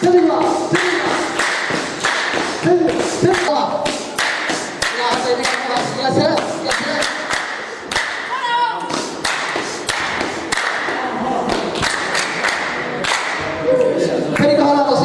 这里吧，这里吧，呀，这里吧，呀，可以搞了，老师。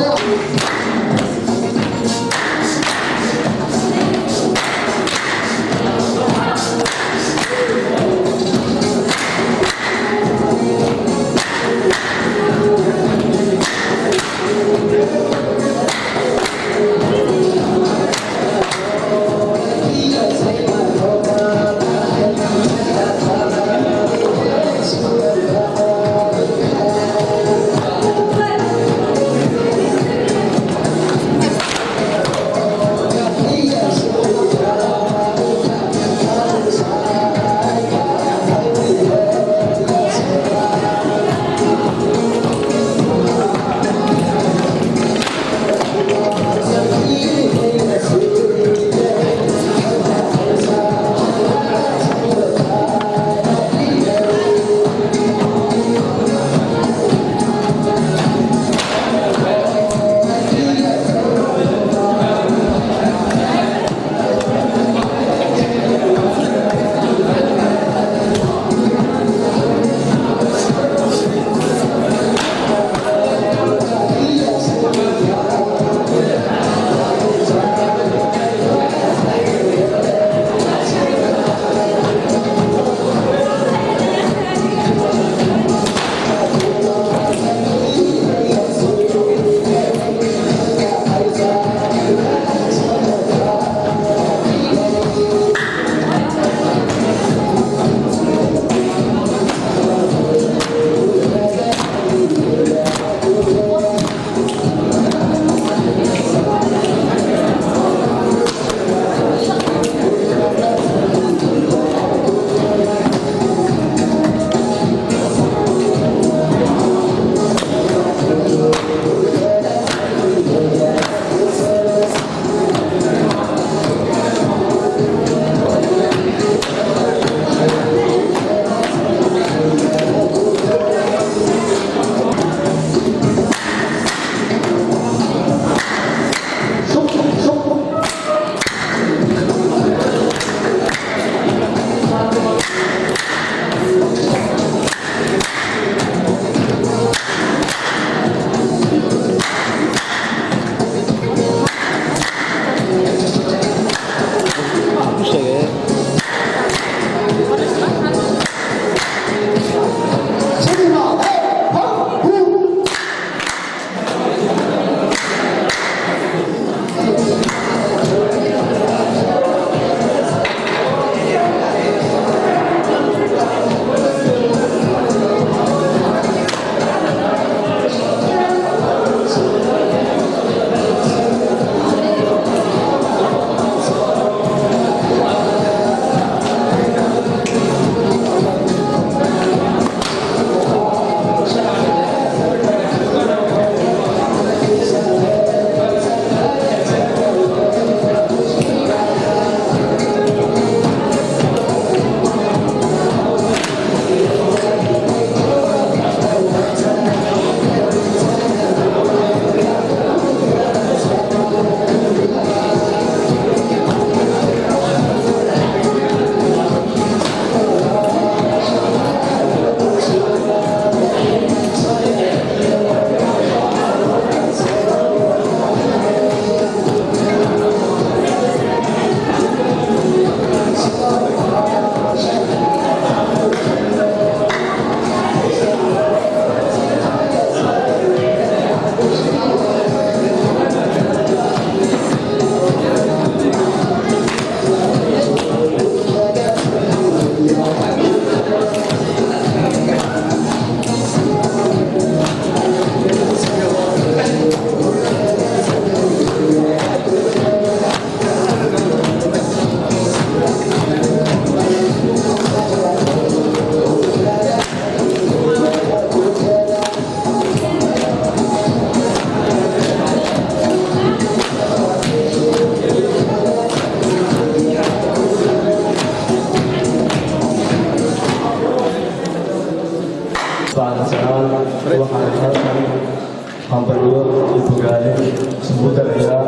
hambalyo iyo bogaadin isugu daraya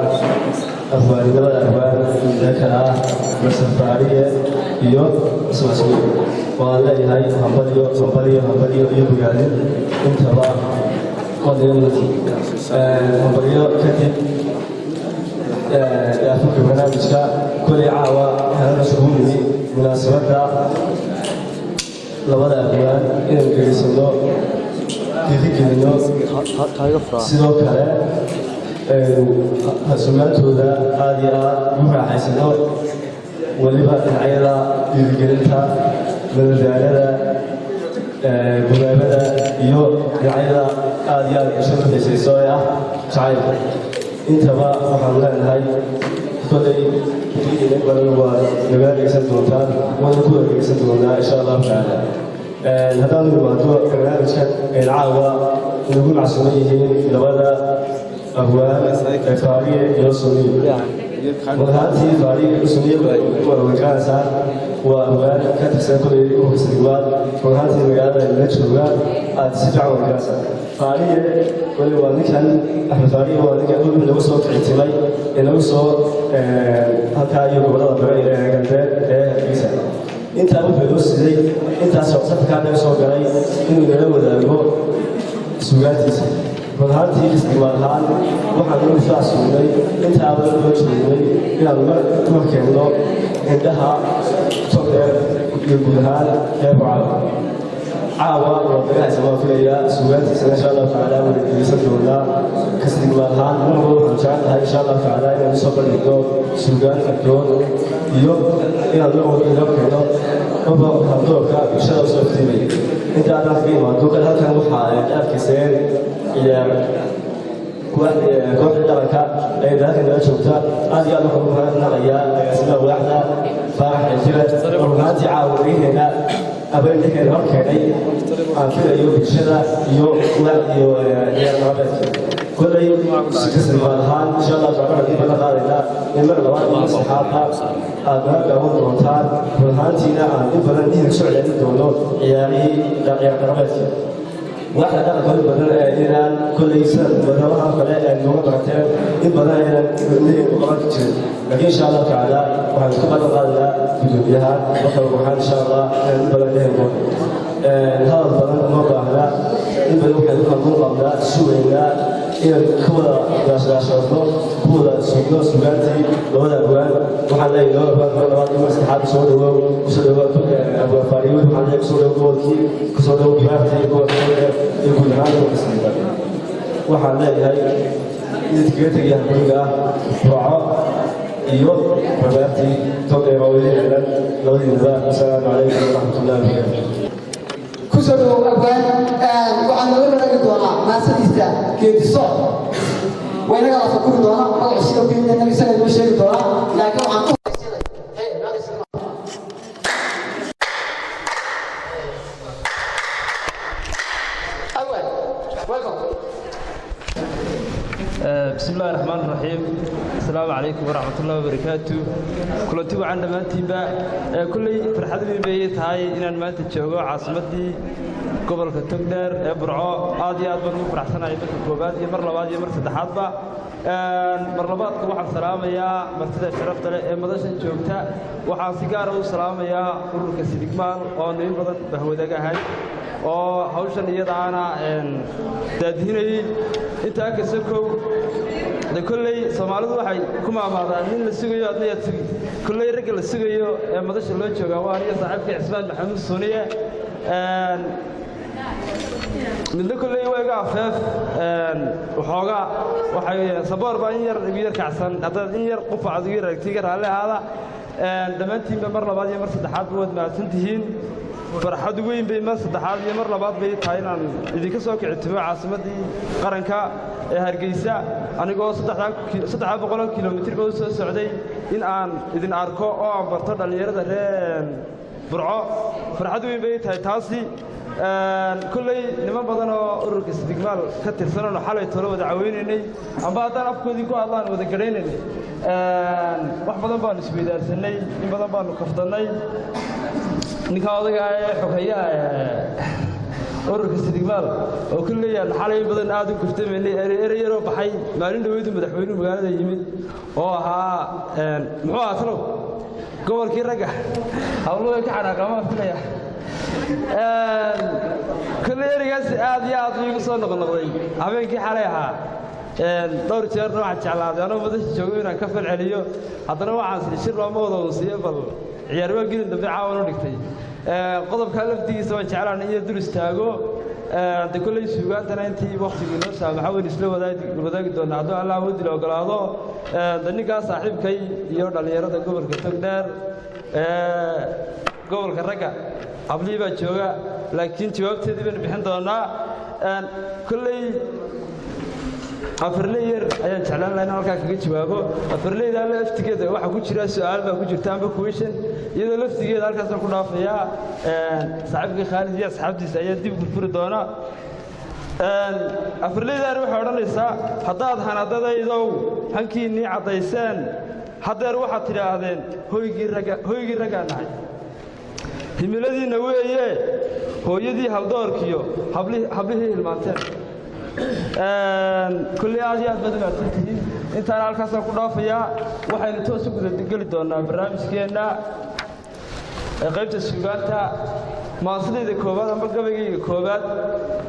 labada abwaan ee kale ah Masar Faariye iyo Ismaashiil waan leeyahay hambalyo iyo bogaadin intaba hambalyo kadib afurka barnaamijka kulay caawa halana isugu yimi munaasabadda labada abwaan inaynu geysano dhiirigelino sidoo kale sugaantooda aad iyo aad ugu raaxaysano weliba dhinacyada dhiirigelinta madadaalada bogaabada iyo dhinacyada aad iyo aad bulshada xiisayso ee ah jacaylka intaba waxaan leenahay kolay badan waa naga dhegeysan doontaan waana ku dhegeysan doonaa insha allahu tacaala haddaanu imaado barnaamijkan caawa nagu macsuuman yihiin labada abwaan ee Faariye iyo Suniye wadaantii Faariye iyo Suniye wadaankaasaan waa abwaan ka tirsan kolay ugu Istigmaal wadaantii magaalada la jooga aad si fiican wadaankaasa Faariye kolay waa ninkan Axmed Faariye waa ninkan dhulka lagu soo kicitimay ee lagu soo halkaa iyo gobolada bare ee galbeed ee Hargeysa intaa wuxuu loo siday intaas oo safkaa laga soo galay inuu nala wadaago sugaantiisa wadaantii Istigmaal ahaan waxaan ugu faasuunay intaaba loo joognay inaan mar keenno indhaha togdheer iyo guud ahaan ee bucada caawa waa dagaxaysa waan filayaa sugaantiisa insha allahu tacaala wada dhegeysan doonaa Istigmaal ahaan marwalba waxaan jecelahay insha allahu tacaala inaan usoo bandhigno sugaan ardoon iyo inaan marwalba inoo keeno qofka haldoorka bulshada usoo iftiimay inta aad halka imaado halkan waxaa arkayseen kooxda dhaqanka ee dalka nala joogta aad iyo aad waxaan ugu mahadnaqayaa agaasimaha waaxda Faarax Xilfile oo runtii caawinayna abaalkeena hor keenay aan filayo bulshada iyo ciyaarnaabeedka kolay Istigmaal ahaan insha allah tacaala dib la qaadaynaa in mar labaad iyo saddexaadba aad nala daawan doontaan runtiina aan in badan idin soo celin doono ciyaarihii dhaqameedka واحد أنا كل بدر إيران كل إنسان بدرها فلا اللغة بتاعته إن بدر إيران لغة كتير لكن إن شاء الله تعالى وهنكمل هذا في الدنيا بكرة وحنا إن شاء الله بدر لهم هذا بدر مرة هذا إن بدر كذا مرة هذا سوينا إن كولا داش كولا سوغانتي لولا أبوان وحنا يلولا بدر مسحاب سودو أبو فاريو وحنا سودو بيارتي يقول هذا المسلم وحنا هاي يتكلم يا حبيبي وعاء يوم ببارتي توقع مواليد على لودي النبات السلام عليكم ورحمة الله وبركاته كسروا أبوان وعنا وين رأي دونا ما سديستا كيف تصور وين قال فكر دونا ما عشرة بين النبي صلى الله عليه وسلم دونا لكن عن بسم الله الرحمن الرحيم السلام عليكم ورحمة الله وبركاته كل تبع عندما تبع كل فرحة لي بيت هاي إن ما تتجوع عاصمتي قبل كتقدر برعاء عادي أدبر فرح سنة يبقى كوبات يمر لبعض يمر سدحاتبا مر لبعض واحد سلام يا مرتدى شرفت مدرسة جوبتا واحد سيجارة وسلام يا ورك سيدكمال أو نين بدن بهودك هاي oo hawshan iyadaana daadinay inta ka soo kullay Soomaalidu waxay ku maamaadaan in la sugayo adna sugi kullay rag la sugayo ee madasha loo jooga waa aniga saaxiibkay Cismaan Maxamuud Suniye midna kullay waaga afeef waxooga waxay saboor baan yar kacsan hadda in yar qof aad ugu raagtiga raalahaada dhamaantiin mar labaad iyo mar saddexaad wad maasantihiin فرحة وين بين صدحات يمر لبعض بيت هاينا إذا كسوك اعتبار عاصمتي قرنكا هرجيسة أنا جوا صدحات بقولن كيلومتر بوس السعودي إن إذن أركو أو برطر اللي يرد الرين برعاء فرحة وين بيت هاي تاسي كل لما بدنا أورك استقبال كتير سنة حالة تلو دعويني أم بعدين أفكر ديكو الله وذكريني واحد بدنا بان سبيدار سنة إن بدنا بان كفتناي ninka odaga xogaya ururka Sidigmaal oo kulleeyaan xalay badan aad u guftameynay erayaro baxay maalin dhaweedu madaxweynuhu magaalada yimid oo ahaa muxuu ahaa talo gobolkii ragga hawluhu ka xanaaqama filaya kulleeyarigaas aad iyo aad ugu soo noqnoqday habeenkii xalay ahaa dhowr jeer waxaan jeclaaday anoo madasha joogo inaan ka falceliyo haddana waxaan shir looma wada unsiyo bal ciyaar waa gelin dambe caawan u dhigtay qodobka laftigiisa waan jeclaan in dul istaago de kulley suugaantana intii waqtigii noo saamaxa weyn isla wadaagi doonaa hadduu allah wadi la ogolaado de ninkaas saaxiibkay iyo dhallinyarada gobolka togdheer gobolka ragga hablii baa jooga laakiin jawaabteedii baynu bixin doonaa kulley afarleeyar ayaan jeclaan lahaa in halkaa kaga jawaabo afarleeyda laftigeeda waxaa ku jira su'aal baa ku jirta amba question iyadoo laftigeeda halkaasaan ku dhaafayaa saaxiibkii Khaalid iyo asxaabtiisa ayaa dib u furi doona afarleeydan waxay odhanaysaa haddaad hanadadaydow hankiinnii caddayseen haddeer waxaad tidhaahdeen hoygii raggaa nahay himiladiinna weeye hooyadii haldoorkiyo hablihii hilmaanteen كلي عادي أبدأ معتقدين أنت على الكاسة كلها فيها وحين توصل كذا تقول دونا برنامج كينا قيمة السجانة ما صدق الكوبات أما قبل الكوبات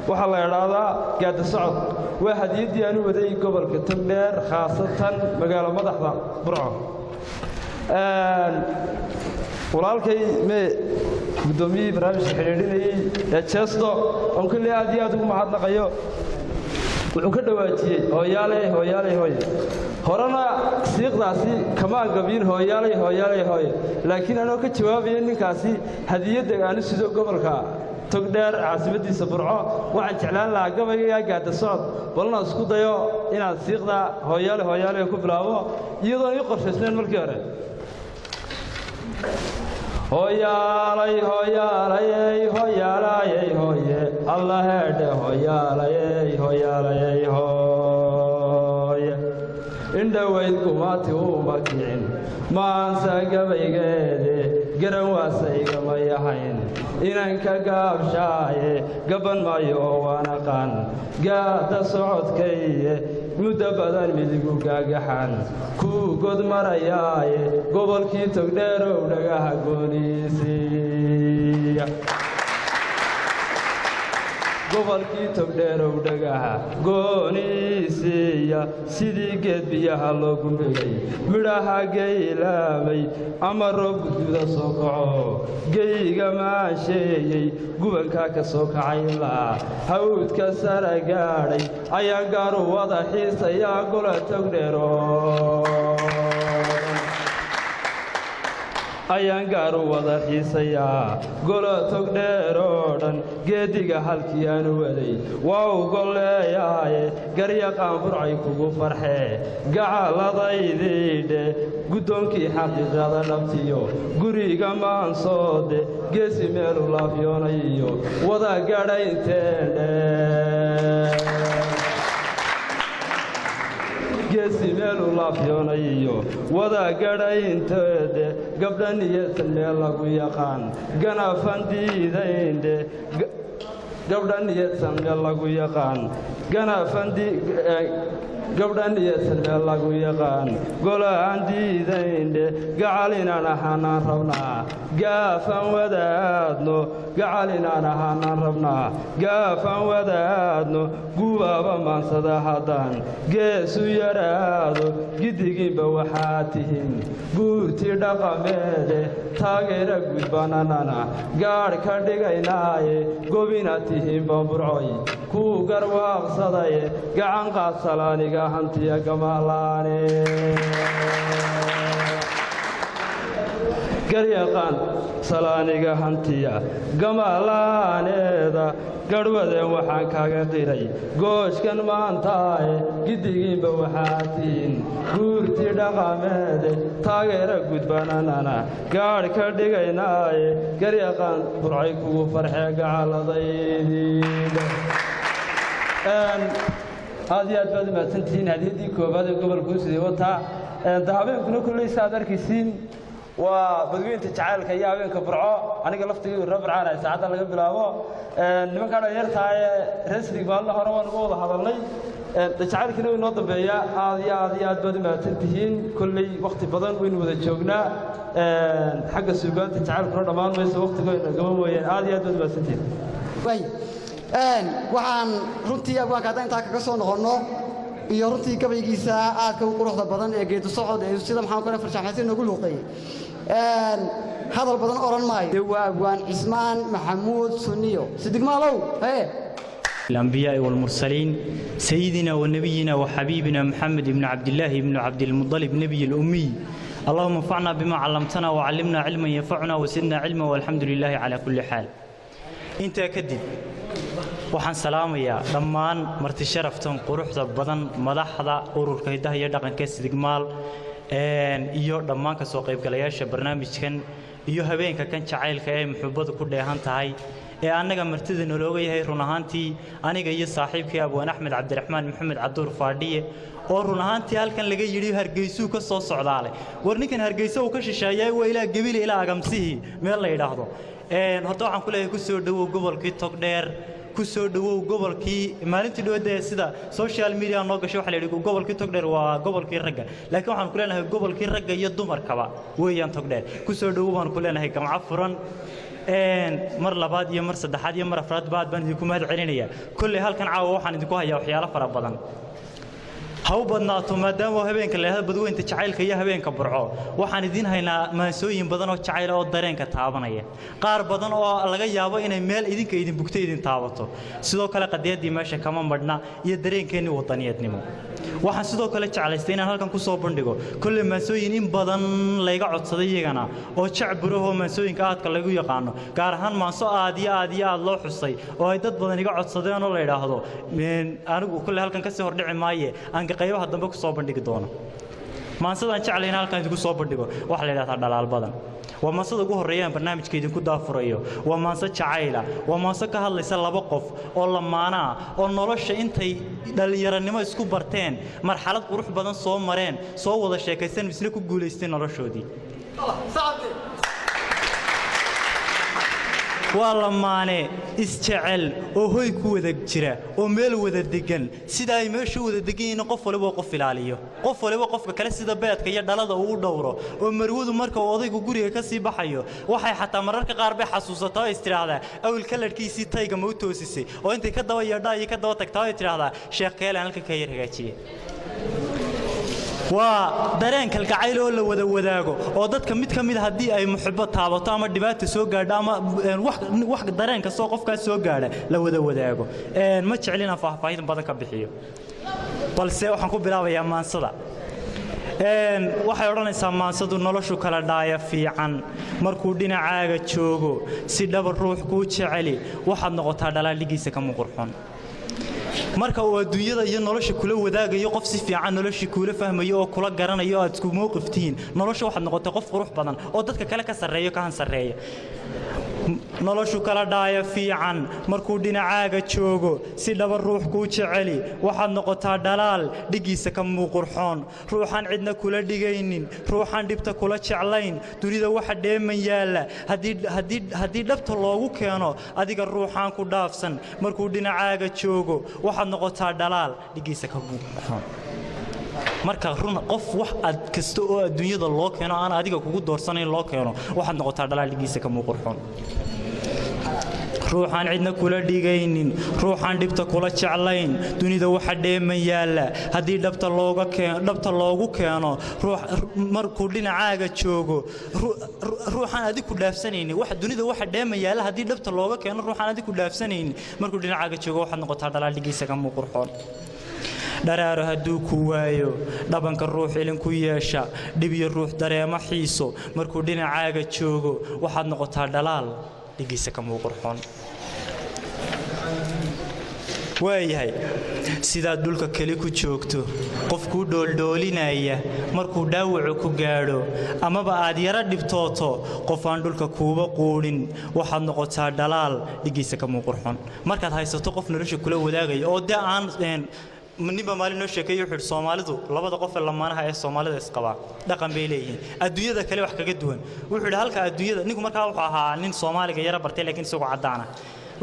وحلا يرادا قاعد الصعد واحد يدي أنا ودي قبل كتمنير خاصة مقالة مضحضة برعة walaalkay me gudoomiye barnaamijka xiriirinayay ee Chesto on kulli aad iyo aad ugu mahadnaqayo wuxuu ka dhawaajiyay hooyaalay horana siiqdaasi kama gabiin hooyaalay laakiin anoo ka jawaabay ninkaasi hadiyada aan sido gobolka togdheer caasimadiisa burco waxaan jeclaan lahaa gabayga gaada socod balna isku dayo inaan siiqda hooyaalay ku bilaabo iyadoo ay qorsheysneen markii hore hoyaalay hooye allah heedhe hoyaalay hooye indhaweyd kumaati uma kicin maansa gabaygeede garan waasaygama yahayn inanka gaabshaaye gaban maayo oo waanaqaan gaada socodkaye muddo badan midigu gaagaxan kuu god marayaaye gobolkii togdheerow dhagaha gooniisiiya gobolkii togdheerow dhagaha gooniisiiya sidii geed biyaha loo gundhigay midhaha geylaamay ama roob gudguda soo kaco geyga maasheeyey gubankaa ka soo kacay ilaa hawdka sara gaadhay ayaa gaaru wada xiisayaa gola togdheero ayaan gaaru wada xiisayaa gola togdheeroo dhan geediga halkii aanu waday waa u golleeyaaye garyaqaan burcay kugu farxee gacaladaydidhe guddoonkii xaqiiqada dhabtiyo guriga maansoode geesi meelu laafyoonayiyo wada gadhaynteendhe geesi meelu laafyoonayiyo wada gadhaynteede gabdhan iyatan meel lagu yaqaan ganafan diidayndhe gabdhan iyatan meel lagu yaqaan gabdhan iyatan meel lagu yaqaan golaan diidayndhe gacal inaan ahaanaan rabnaa gaafan wadaadno gacal inaan ahaanaan rabnaa gaafan wadaadno gubaaba maansada haddaan geesu yaraado giddigiinba waxaa tihiin guurti dhaqameede taageera gudbananana gaadh ka dhigaynaaye gobina tihiin bamburcoy kuu garwaaqsadaye gacan qaad salaaniga hantiya gamaalaane garyaqaan salaaniga hantiya gamaalaaneeda garhwadeen waxaan kaaga qiray gooshkan maantaaye giddigiinba waxaa tihiin guurti dhaqameede taageera gudbananana gaadh ka dhigaynaaye garyaqaan burcay kugu farxee gacaladaydiida aad iyo aad baad u mahadsantihiin hadiyaddii koobaad ee gobolkuu siday wataa habeenkuna kolley saaad arkaysiin وبدوينت جعلك يا وينك برعو أنا قلفت الربع على ساعات اللي قبل أبو نما كانوا يرتاح رسلي بالله هروان قوض هذا اللي جعلك إنه ينظم بيا هذه بدل ما تنتهين كل وقت بدن وين وذا جوجنا حق السوقات جعلك رد مان ما يسوي وقت قبل وين هذه بدل ما تنتهين. طيب waxaan runtii abaan ka inta ka soo noqono iyo runtii gabaygiisa aad ka quruxda badan ee geedo socod ee sida maxaan kale farshaxaysan nagu luqay hadal badan oran maayo waa abaan Ismaan Maxamuud Sunniyo sidig maalow الأنبياء والمرسلين سيدنا ونبينا وحبيبنا محمد بن عبد الله بن عبد المطلب نبي الأمي اللهم انفعنا بما علمتنا وعلمنا علما ينفعنا وزدنا علما والحمد لله على كل حال انت كدب waxaan salaamayaa dhammaan marti sharaftan quruxda badan madaxda ururka hidaha iyo dhaqanka Sidigmaal iyo dhammaan ka soo qaybgalayaasha barnaamijkan iyo habeenka kan jacaylka ee muxubbadu ku dheehan tahay ee anaga martida nologa yahay run ahaantii aniga iyo saaxiibkii Abwaan Axmed Cabdiraxmaan Maxamed Cabdur Faadhiye oo run ahaantii halkan laga yiri Hargeysa ka soo socdaalay war ninkan Hargeysa uu ka shisheeyay waa ilaa gabil ilaa agamsihi meel la yiraahdo horta waxaan ku leeyahay ku soo dhawow gobolkii Togdheer ku soo dhawow gobolkii maalintii dhowaad sida social media noo gashay waxa la yiraahdo gobolkii Togdheer waa gobolkii ragga laakiin waxaan ku leenahay gobolkii ragga iyo dumarkaba weeyaan Togdheer ku soo dhawow baan ku leenahay gamca furan mar labaad iyo mar saddexaad iyo mar afraad baad baan idinku mahad celinayaa kulli halkan caawa waxaan idinku hayaa waxyaalo fara badan haw badnaato maadaama habeenka leeyahay badweynta jacaylka iyo habeenka burco waxaan idin haynaa maasooyin badan oo jacayl oo dareenka taabanaya qaar badan oo laga yaabo inay meel idinka idin bugtay idin taabato sidoo kale qadiyadii meesha kama madhna iyo dareenkeeni wadaniyeednimo waxaan sidoo kale jeclaystay inaan halkan ku soo bandhigo kulli maasooyin in badan layga codsaday iyagana oo jacburaho maasooyinka aadka lagu yaqaano gaar ahaan maaso aad loo xusay oo ay dad badan iga codsadeen oo la yiraahdo anigu kulli halkan ka soo hordhici maaye aan qaybaha dambe ku soo bandhigi doono maansadaan jeclayna halkan idinku soo bandhigo waxa la yiraahdaa dhalaal badan waa maasada ugu horeeyaan barnaamijka idinku daafurayo waa maasa jacayla waa maasa ka hadlaysa laba qof oo lamaana oo nolosha intay dhalinyaranimo isku barteen marxalad qurux badan soo mareen soo wada sheekaysan isla ku guuleysteen noloshoodii waa lamaane isjecel oo hoy ku wada jira oo meel wada degan sida ay meesha wada degan qof waliba qof ilaaliyo qof waliba qofka kale sida beedka iyo dhalada uu dhowro oo marwadu marka odaygu guriga ka sii baxayo waxay xataa mararka qaar bay xasuusataa istiraahada awil kalarkiisii tayga ma u toosisay oo intay ka daba yeedhaa iyo ka daba tagtaa istiraahada sheekh kale halka ka yar hagaajiyay waa dareen kalgacayl oo la wada wadaago oo dadka mid ka mid hadii ay muxibbo taabato ama dhibaato soo gaadho ama wax dareen ka soo qofka soo gaadha la wada wadaago ma jeclina faahfaahin badan ka bixiyo balse waxaan ku bilaabayaa maansada waxay oranaysaa maansadu noloshu kala dhaaya fiican markuu dhinacaaga joogo si dhab ruux ku jeceli waxaad noqotaa dhalaaligiisa ka muqurxon marka uu adduunyada iyo nolosha kula wadaagayo qof si fiican nolosha kula fahmayo oo kula garanayo aad isku mowqiftiin nolosha waxaad noqotay qof qurux badan oo dadka kale ka sareeyo ka han sareeyo noloshu kala dhaaya fiican markuu dhinacaaga joogo si dhab ruux ku jeceli waxaad noqotaa dhalaal dhigiisa ka muuqurxoon ruuxan cidna kula dhigaynin ruuxan dhibta kula jeclayn dunida waxa dheeman yaala hadii dhabta loogu keeno adiga ruuxan ku dhaafsan markuu dhinacaaga joogo waxaad noqotaa dhalaal dhigiisa ka muuqurxoon marka run qof wax aad kasto oo adduunyada loo keeno aan adiga kugu doorsanayn loo keeno waxaad noqotaa dhalaaligiisa ka muuqurxoon ruuxan cidna kula dhigaynin ruuxan dhibta kula jeclayn dunida waxa dheeman yaala hadii dhabta loogu keeno markuu dhinacaaga joogo ruuxan adiga ku dhaafsanaynin wax dunida waxa dheeman yaala hadii dhabta looga keeno ruuxan adiga ku dhaafsanaynin markuu dhinacaaga joogo waxaad noqotaa dhalaaligiisa ka muuqurxoon dharaaro hadduu ku waayo dhabanka ruux ilin ku yeesha dhib iyo ruux dareema xiiso markuu dhinacaaga joogo waxaad noqotaa dhalaal dhigiisa ka muuqurxoon waayahay sidaad dhulka kale ku joogto qofkuu dhooldhoolinaya markuu dhaawacu ku gaadho amaba aad yara dhibtooto qof aan dhulka kuuba quudhin waxaad noqotaa dhalaal dhigiisa ka muuqurxoon markaad haysato qof nolosha kula wadaagaya oo dee aan ninba maalin noo sheekeeyay wuxuu Soomaalidu labada qof ee lamaanaha ee Soomaalida isqaba dhaqan bay leeyihiin adduunyada kale wax kaga duwan wuxuu halka adduunyada ninku markaa wuxuu ahaa nin Soomaaliga yara bartay laakiin isagoo cadaan ah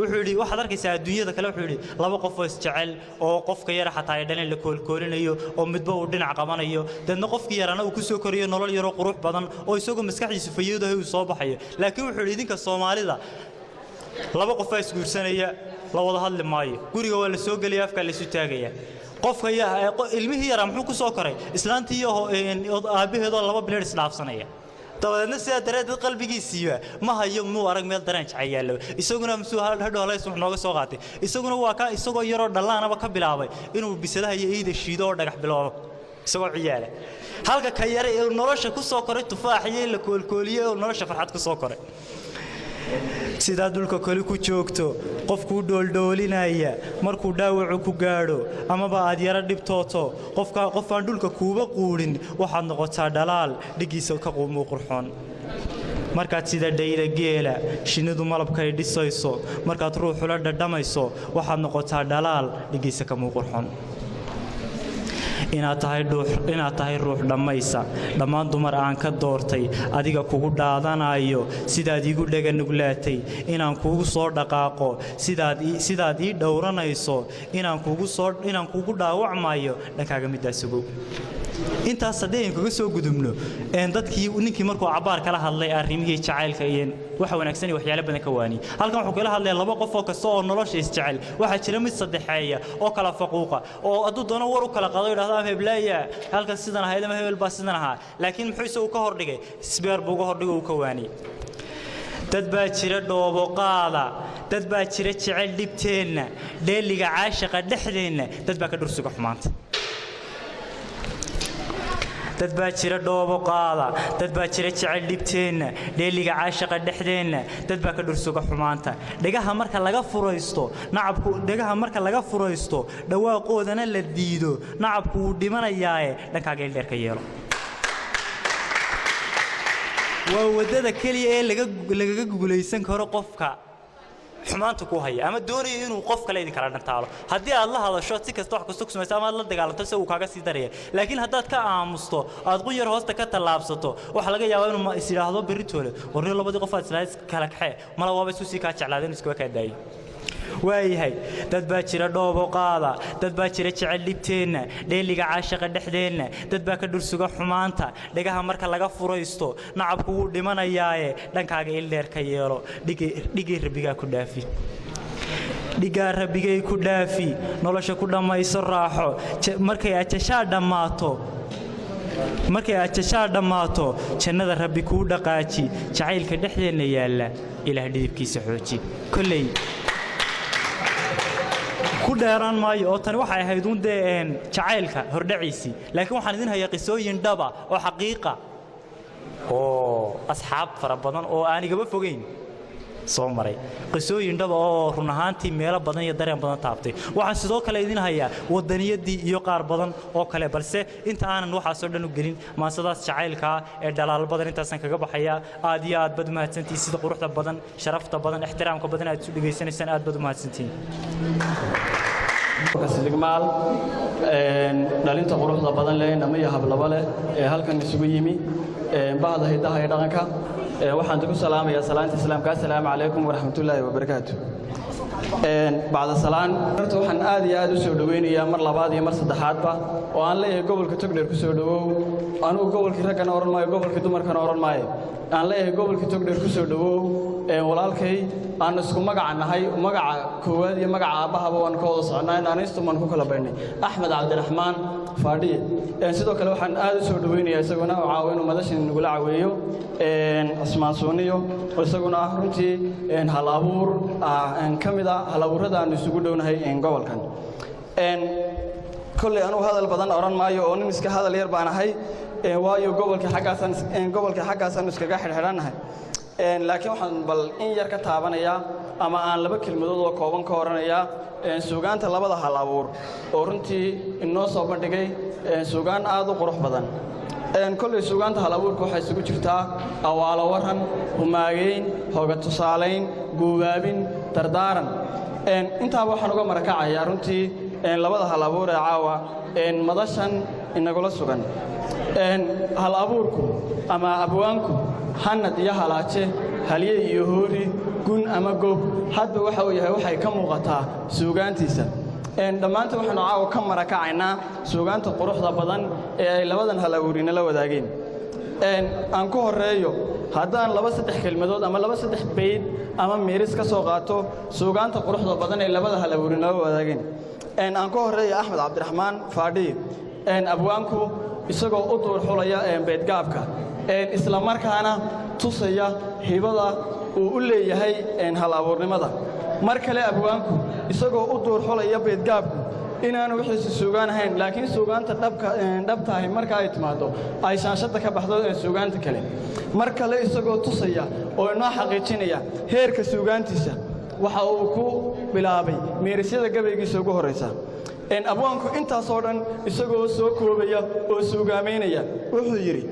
wuxuu yiri waxaad arkaysaa adduunyada kale wuxuu yiri laba qof oo isjecel oo qofka yara xataa ay dhalin la koolkoolinayo oo midba uu dhinac qabanayo dadna qofkii yarana uu ku soo koriyo nolol yaro qurux badan oo isagoo maskaxdiisa fayoodahay uu soo baxayo laakiin wuxuu yiri idinka Soomaalida laba qof ay isguursanaya la wada hadli maayo guriga waa la soo galay afka la isu taagaya qofka ilmihii yara muxuu ku soo koray islaantii oo aabaheedo laba bileed isdhaafsanaya tawadna sida dareed qalbigiisa ma hayo muu arag meel dareen jacayaalo isaguna masuul hadhoolays wax nooga soo qaatay isaguna waa ka isagoo yaro dhalaanaba ka bilaabay inuu bisadaha iyo eeyda shiido oo dhagax bilaabo isagoo ciyaale halka ka yare ee nolosha ku soo koray tufaaxiye la koolkooliye oo nolosha farxad ku soo koray sida dulka kale ku joogto qofku dooldoolinaya markuu dhaawac ku gaadho ama ba aad yara dhibtooto qof aan dhulka kuuba quurin waxaad noqotaa dhalaal dhigiisa ka quumo qurxoon markaad sida dhayda geela shinidu malabka ay dhisayso markaad ruux la dhadhamayso waxaad noqotaa dhalaal dhigiisa ka muuqurxoon inaad tahay ruux dhamaysa dhammaan dumar aan ka doortay adiga kugu dhaadanayo sidaad igu dhaga nuglaatay inaan kugu soo dhaqaaqo sidaad ii dhowranayso inaan kugu dhaawacmayo dhankaaga midaas ugu intaas hadeen kaga soo gudubno dadkii ninkii markuu cabaar kala hadlay arrimihii jacaylka iyo waxa wanaagsan waxyaalo badan ka waani halkan wuxuu kala hadlay laba qof oo kasto oo nolosha isjecel waxa jira mid saddexeeya oo kala faquuqa oo aduu doono war u kala qaado yiraahdo heblaaya halkan sidan ahayd ama hebel baa sidan ahaa laakiin muxuu isoo ka hordhigay isbeer buu uga hordhigay uu ka waani dad baa jira dhoobo qaada dad baa jira jecel dhibteena dheeliga caashiqa dhexdeena dad baa ka dhursuga xumaanta dad baa jira dhoobo qaada dad baa jira jecel dhibteena dheeliga caashiqa dhexdeena dad baa ka dhursuga xumaanta dhagaha marka laga furaysto nacabku dhagaha marka laga furaysto dhawaaqoodana la diido nacabku uu dhimanayaa dhankaaga dheer ka yeelo waa wadada kaliya ee laga guulaysan karo qofka xumaanta ku haya ama doonaya inuu qof kale idin kala dhantaalo hadii aad la hadasho si kasta wax kasta ku samayso ama la dagaalanto si uu kaaga sii daraya laakiin haddaad ka aamusto aad qun yar hoosta ka talaabsato waxa laga yaabaa inuu is yiraahdo beritoole warni labadii qof aad islayd kala kaxee mala waaba isku sii ka jeclaadeen isku ka daayay waayahay dad baa jira dhoobo qaada dad baa jira jecel dhibteena dheeliga caashiqa dhexdeena dad baa ka dhursuga xumaanta dhagaha marka laga furaysto nacabku uu dhimanayaa dhankaaga ildheer ka yeelo dhigi rabbiga ku dhaafi dhigaa rabbigay ku dhaafi nolosha ku dhamayso raaxo markay ajashaa dhammaato jannada rabbi kuu dhaqaaji jacaylka dhexdeena yaala ilaah dhidibkiisa xooji kulley ku dheeraan maayo oo tan waxay ahayd jacaylka hordhaciisi laakiin waxaan idin hayaa qisooyin dhaba oo xaqiiqa oo asxaab fara badan oo aan igaba fogeyn soo maray qisooyin dhaba oo run ahaantii meelo badan iyo dareen badan taabtay waxaan sidoo kale idin hayaa wadaniyadii iyo qaar badan oo kale balse inta aanan waxaas oo dhan u gelin maasadaas jacaylka ee dhalaal badan intaasan kaga baxaya aad iyo aad bad mahadsantii sida quruxda badan sharafta badan ixtiraamka badan aad isu dhageysanaysan aad bad mahadsantiin kasdigmaal dhalinta quruxda badan leh nama yahab laba leh ee halkan isugu yimi bahda hidaha ee dhaqanka waxaan ku salaamayaa salaanta islaamka assalaamu calaykum waraxmatullaahi wabarakaatu bacda salaan horta waxaan aad iyo aad u soo dhaweynayaa mar labaad iyo mar saddexaadba oo aan leeyahay gobolka Togdheer ku soo dhawow anigu gobolkii raggana oran maayo gobolkii dumarkana oran maayo aan leeyahay gobolkii Togdheer ku soo dhawow walaalkay aan isku magac nahay magaca koowaad iyo magaca aabahaba waan ka wada soconaa aan istuman ku kala baynay Axmed Cabdiraxmaan Faadhiye sidoo kale waxaan aad u soo dhaweynayaa isaguna oo caawin madashan nagu la caawiyo Asmaan Sooniyo oo isaguna runtii hal abuur kamida hal abuurada aan isugu dhownahay gobolkan kulli anu hadal badan oran maayo oo nin iska hadal yar baan ahay waayo gobolka xaggaasan iskaga xirxiranahay laakiin waxaan bal in yar ka taabanaya ama aan laba kelmadood oo kooban ka oranaya suugaanta labada hal abuur oo runtii inoo soo bandhigay suugaan aad u qurux badan kulli suugaanta hal abuurka waxay isugu jirtaa awaalo waran humaageyn hooga tusaaleyn guubaabin dardaaran intaaba waxaan uga marakacayaa runtii labada hal abuur ee caawa madashan inagula sugan hal abuurku ama abwaanku hanad iyo halaaje halye iyo hoori gun ama goob hadba waxa uu yahay waxay ka muuqataa suugaantiisa dhammaanta waxaanu caawa ka marakacaynaa suugaanta quruxda badan ee ay labadan hal abuurina la wadaageen aan ku horeeyo haddaan 2-3 kelmadood ama 2-3 bayd ama meeris ka soo qaato suugaanta quruxda badan ee labada hal abuurina la wadaageen aan ku horeeyo Axmed Cabdiraxmaan Faadhi abwaanku isagoo u duur xulaya beedgaabka isla markaana tusaya hibada uu u leeyahay hal abuurnimada mar kale abwaanku isagoo u duur xulaya beedgaabku inaanu wixii suugaan ahayn laakiin suugaanta dhabtahay marka ay timaado ay shaashada ka baxdo suugaanta kale mar kale isagoo tusaya oo inoo xaqiijinaya heerka suugaantiisa waxa uu ku bilaabay meerisyada gabaygiisa ugu horeysa abwaanku intaas oo dhan isagoo soo koobaya oo suugaameynaya wuxuu yiri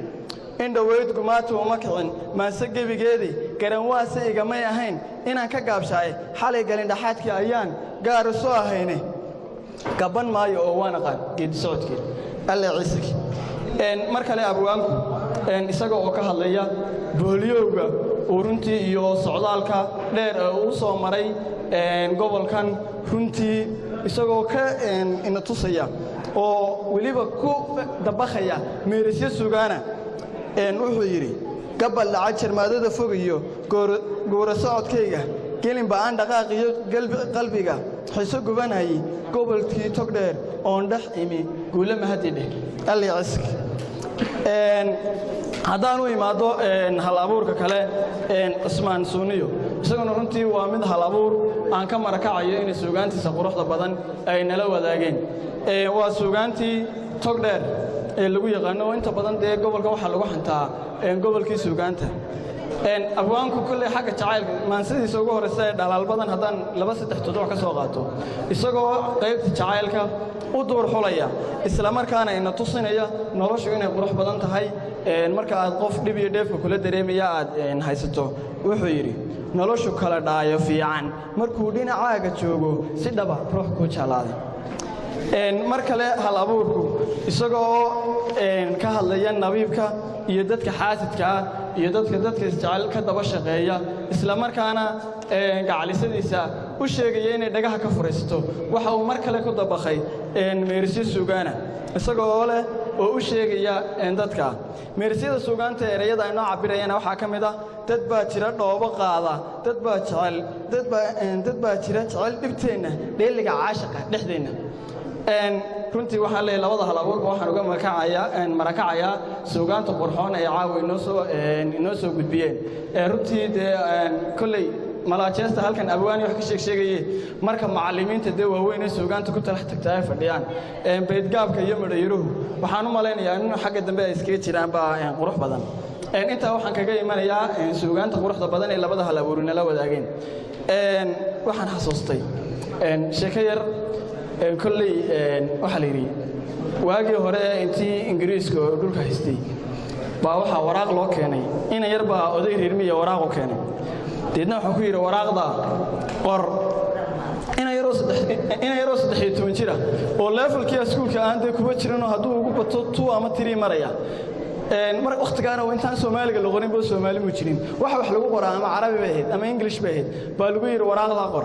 indhaweyd gumaatu uma kicin maase gebigeedii garan waase igamay ahayn inaan ka gaabshaay xalay galin dhaxaadkii ayaan gaar soo ahayne gaban maayo oo waan aqaan geedi socodkii alle ciisaki mar kale abwaanku isagoo oo ka hadlaya booliyowga uruntii iyo socdaalka dheer uu soo maray gobolkan runtii isagoo ka ina tusaya oo waliba ku dabakhaya meerisyo suugaana wuxuu yiri gabal lacag jarmaadada fog iyo goora socodkayga gelin baan dhaqaaq iyo qalbiga xiso gubanay gobolkii tog dheer oo dhax imi guula mahadide ali cisk haddaan u imaado hal abuurka kale Usmaan Suuniyo isaguna runtii waa mid hal abuur aan ka marakacayo in suugaantiisa quruxda badan ay nala wadaageen waa suugaantii tog dheer ee lagu yaqaan inta badan gobolka waxa lagu xantaa gobolkii suugaanta abwaanku kulli xagga jacaylka maansidiisa ugu horeysa dhalaal badan haddaan 2-3 todob ka soo qaato isagoo qaybta jacaylka u duur xulaya isla markaana ina tusinaya noloshu inay qurux badan tahay marka aad qof dhib iyo dheefka kula dareemaya aad haysato wuxuu yiri noloshu kala dhaayo fiican markuu dhinacaaga joogo si dhaba ruux ku jeclaaday mar kale hal abuurku isagoo ka hadlaya nabiibka iyo dadka xaasidka iyo dadka isjecel ka daba shaqeeya isla markaana gacalisadiisa u sheegaya inay dhagaha ka furaysto waxa uu mar kale ku dabaqay meerisyo suugaana isagoo leh oo u sheegaya dadka meerisyada suugaanta erayada ay noo cabirayaan waxa kamid ah dad baa jira dhoobo qaada dad baa jira jecel dhibteena dheeliga caashiqa dhexdeena runtii waxaan leeyahay labada hal abuurka waxaan uga marakacayaa suugaanta qurxoon ee caawa inoo soo gudbiyeen runtii kolley malaajeesta halkan abwaani wax ka sheegayay marka macallimiinta waaweyn ee suugaanta ku talax tagtaa ay fadhiyaan beedgaabka iyo madhayiruhu waxaan u malaynayaa in xagga dambe ay iskaga jiraan baa qurux badan intaa waxaan kaga imanayaa suugaanta quruxda badan ee labada hal abuurina la wadaageen waxaan xasuustay sheeko yar kolley waxa la yiri waagii hore intii ingiriiska dhulka haystay baa waxa waraaq loo keenay in yar baa oday reermiya waraaq u keenay deedna waxa ku yiri waraaqda qor ina yaro 13 jira oo levelkii iskuulka aan kuba jirino hadduu ugu bato 2 ama 3 maraya mar waqtigaana intaan Soomaaliga la qorin boo Soomaali mu jirin waxa wax lagu qoraa ama Carabi bay ahayd ama English bay ahayd baa lagu yiri waraaqda qor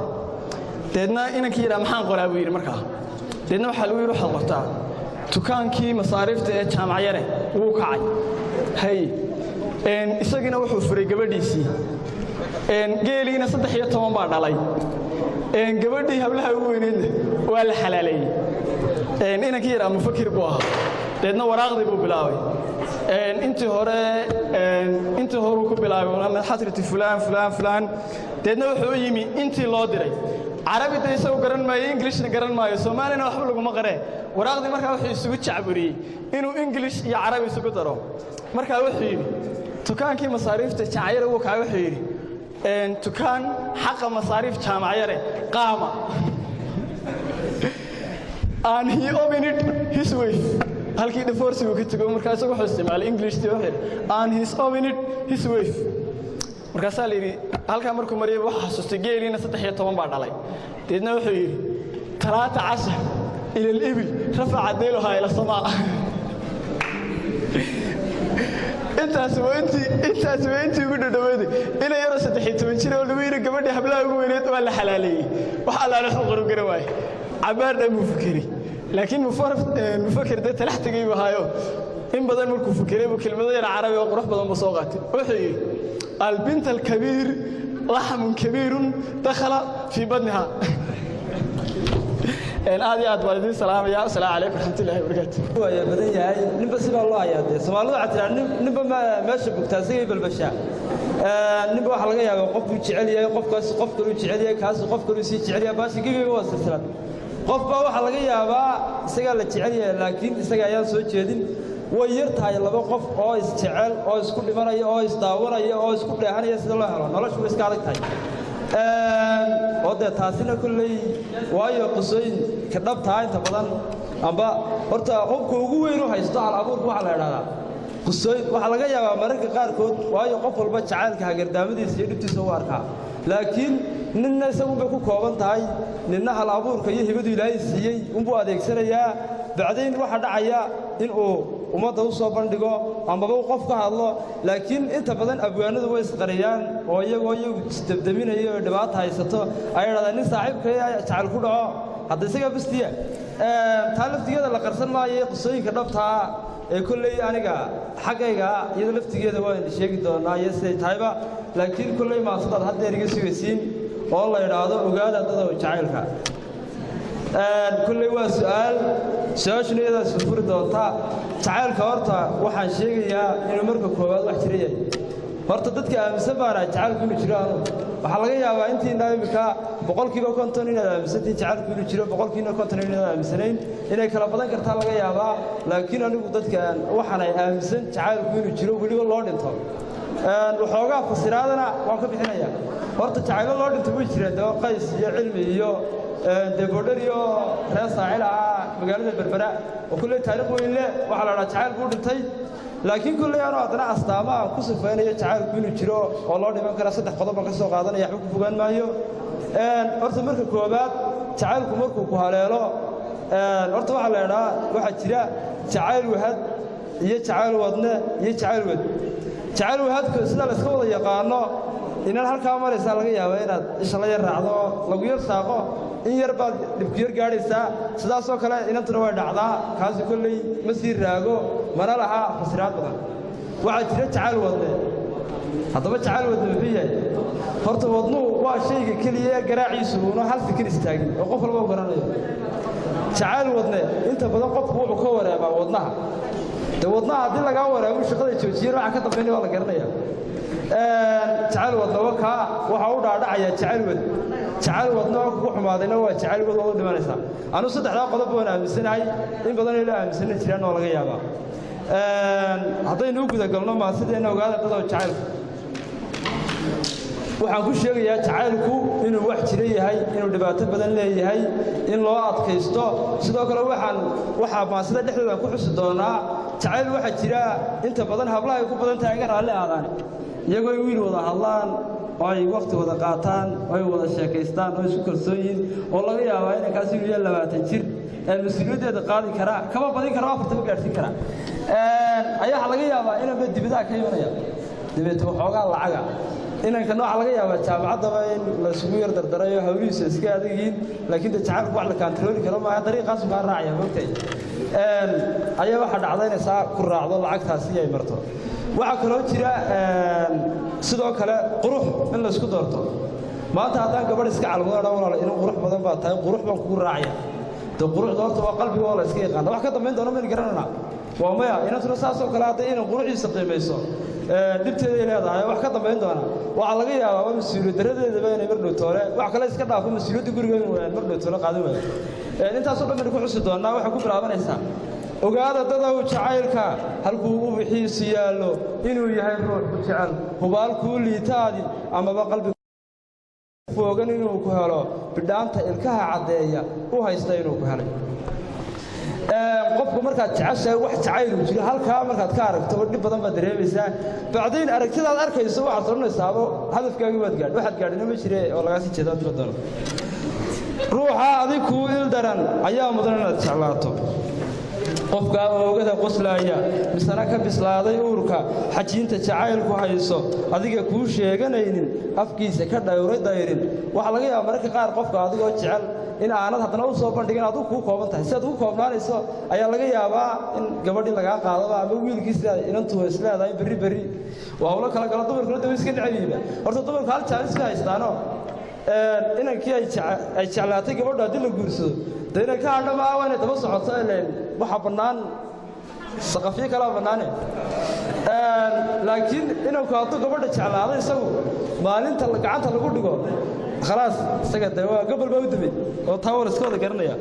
deedna inankii yira maxaan qoraa buu yiri markaa deedna waxa lagu yiri waxa qortaa dukaankii masaariifta ee jaamacadda wuu kacay hay isagina wuxuu furay gabadhiisii geeliina 13 baa dhalay gabadhii hablaha ugu weyneed waa la xalaalay inankii yira mufakir buu ahaa deedna waraaqdii buu bilaabay intii hore ku bilaabay walaal xasrati fulaan deedna wuxuu yimi intii loo diray عربي تيسو قرن ما إنجليش نقرن ما يسومالي نوحب لكم مقرأ وراغدي مركا وحي يسوي تعبري إنه إنجليش يا عربي يسوي ترى مركا وحي تكان كي مصاريف تشعير وكا وحي إن تكان حق مصاريف شامعير قامة and he opened his wife هل كي دفورس وكتقول مركا سوي حسي مع الإنجليش تيوحي and he's opened his wife markaas la yiri halka markuu mariyay waxa xasuustay geelina 13 baa dhalay deedna wuxuu yiri 13 إلى الإبل رفع ذيلها إلى السماء أنت سويتي يقولوا دوادي إلى يرى ستحيت من شنو الوير قبل حبلها ويريد ولا حلالي وحلال حقر قرواي عبارة مفكري لكن مفكر ده تلحت جيبه هايو إن بدل مركو فكري وكلمة العربي وقرح بدل مصوغات وحي البنت الكبير لحم كبير دخل في بدنها هذه أدوار السلام يا السلام عليكم ورحمة الله وبركاته. يا بدنيا هاي نبى سبحان الله يا دي سمالو عتنا نبى ما شبك تاسيق بالبشاء نبى وحلقة يا قف وجعليا قف كل وجعليا كاس قف كل شيء جعليا باش كيف يوصل سلام قف وحلقة يا با سجل جعليا لكن سجل يا سوي جدين ويرتاح لبا قف أو يستعل أو يسكت لمرة أو يستاور أو يسكت لهنا يسد الله هلا نلاش بس كارك تاي وده تاسينا كله وايو قصين كتب تاي تبادل أما أرتا قف كوجوينو هيستعل أبور بوحلا هذا قصين وحلقة يا مرك قاركود وايو قف البتشعل كهجردام دي سيد تسوارها لكن ننا سووا بكو كوبان تاي ننا هالأبور كيه هبدو لا يسيء ومبو أديك سريا بعدين واحد عيا إنه وما توصل بندقة أما بوقف كهالله لكن أنت بدن أبوانه هو إسقريان ويا استبدمين هي دبات هاي ستة أيضا الناس صاحب كي تعال كله هذا سيجا بستيا تعرف تيجي هذا لقرصن ما يقصي كذبتها كل يعني كا حاجة يدلف تيجي هذا هو الشيء ده نايس تايبا لكن كل ما صدر هذا يرجع سويسين والله يراده وقال هذا وشايل كا كل هو سؤال شنو هذا سفر دوتا تعال كورتا وحن شيء يا إنه مركب كوباد وحشرية هرت ضدك أمسبارة تعال كل شيء وحلاقي يا أنتي نايمك بقول كيف كنتوني أمسدي تعال كل شيء بقول كيف كنتوني أمسنين إنه كلا بدن كرت حلاقي يا لكن أنا ضدك وحنا أمسن تعال كل شيء ولي والله دنتهم وحوجا فسرادنا واقف هنا يا هرت تعال الله دنتوا بيشري ده قيس يا علمي يو دبودريو رأس عائلة مقالة البربراء وكل تاريخ وإلا وعلى تعال بودتي لكن كل يوم أنا أستعمل كسف فأنا تعال بينو جرو والله دي ما كان صدق قضاء ما كسر قاضنا يحكوا فوقان مايو أرتب مركب كوبات تعال كمركب كهاليلو أرتب على أنا واحد جرا تعال واحد يتعال ودنا يتعال ود تعال واحد كسر الأسكول يقارنه إن الحكامة رسالة يا وين إن شاء الله يرعاه لو يرساقه إن يربى بكير قاعد يسا سدا سو كلا إن تروى دعدا كاس كل مسير راجو مرة لها فسرات بدن وعجرة تعال وضنا هذا تعال وضنا فيه فرت وضنه وشيء كلية قراعي سونه هل فكر استاجي وقف الباب قرانه تعال وضنا أنت بدن قف هو كورة مع وضنها توضنها هذه اللي قاورة وش خذ تشجير راح كتب فيني ولا قرنيه تعال وضنا وكها وحاول على تعال وضنا تعال وضنا وحما هذا نوع تعال وضنا دمانسا أنا صدق لا قضب وأنا مسناي إن بدن إلى مسنة تيران ولا غيابا هذا نوع كذا قلنا ما صدق إنه قال قضب تعال وحنقول شيء يا تعالكوا إنه واحد شريه هاي إنه دبعت بدن ليه هاي إن لواء كيستو صدق كلا وحن ما صدق نحن نكون صدقنا تعال واحد شرا أنت بدن هبلا يكون بدن تاجر على هذا يقول ويل وضع الله أي وقت وضع قاتان أي وضع شاكستان أي شكر سوين والله يا وين كاسير يلا ما تنشر المسؤولية هذا قاضي كرا كم بدي كرا فرتبك عرفتي كرا أي حلقة يا وين أنا بدي بدأ كيف أنا دبيت وحوجا العجا إن كانوا حلقة يا وين بعد ما السوير دردرية هوريس إسكادين لكن تعرف بعد كانترول كرا ما طريقة سبحان راعي وقتي أي واحد عضينا ساعة كرة عضل العكس هسيه مرته وعكلوا ترى sidoo kale qurux in la isku doorto maanta hadaan gabadh iska calmada walaal inuu qurux badan baa tahay qurux baan kugu raacaya to qurux doorto waa qalbiga wala iska yaqaan wax ka dambeyn doona ma garanana waa maya inaad rasaasoo kale haday inuu quruxiisa qiimeyso dibteeda leedahay wax ka dambeyn doona waxa laga yaabaa waa mas'uuliyad daradeeda inay mardhow toole wax kale iska dhaafo mas'uuliyadda guriga inuu mardhow toole qaadan waayo intaas oo dhan ku xusi doonaa waxa ku bilaabanaysa ogaada dad oo jacaylka halkuu u bixiisi yaalo inuu yahay ruux jecel hubaalku liitaadi ama qalbi foogan inuu ku helo bidhaanta ilkaha cadeeya u haysta inuu ku helay qofku markaad jeceshahay wax jacayl u jiro halka markaad ka aragto dib badan baad dareemaysaa bacdeen aragtidaad arkayso waxaad soronaysaa hadafkaaga waad gaadhay waxaad gaadhina ma jiree oo laga sii jeedo doono ruuxa adig kuu ildaran ayaa mudan inaad jeclaato qofka oogada qoslaaya misana ka bislaaday uurka xajiinta jacaylku hayso adiga kuu sheeganaynin afkiisa ka dhowray dayrin waxa laga yaabaa marka qaar qofka adigoo jecel in aanad haddana u soo bandhigin aad ku kooban tahay si aad ugu koobnaanayso ayaa laga yaabaa in gabadhii lagaa qaadaba ama wiilkiisa inantu isleedahay berri waa ula kala galo dumarkuna daba iska nacabiiba horta dumarku hal jaalis ka haystaano inankii ay jeclaatay gabadha haddii la guursado dee inay ka hadha maa waa inay daba socoto ileen waxa bannaan saqafyo kalaa bannaane laakiin inanku hadduu gabadha jeclaado isagu maalinta gacanta lagu dhigo khalaas isaga dee waa gobol baa u dumay oo taa waa la iska wada garanaya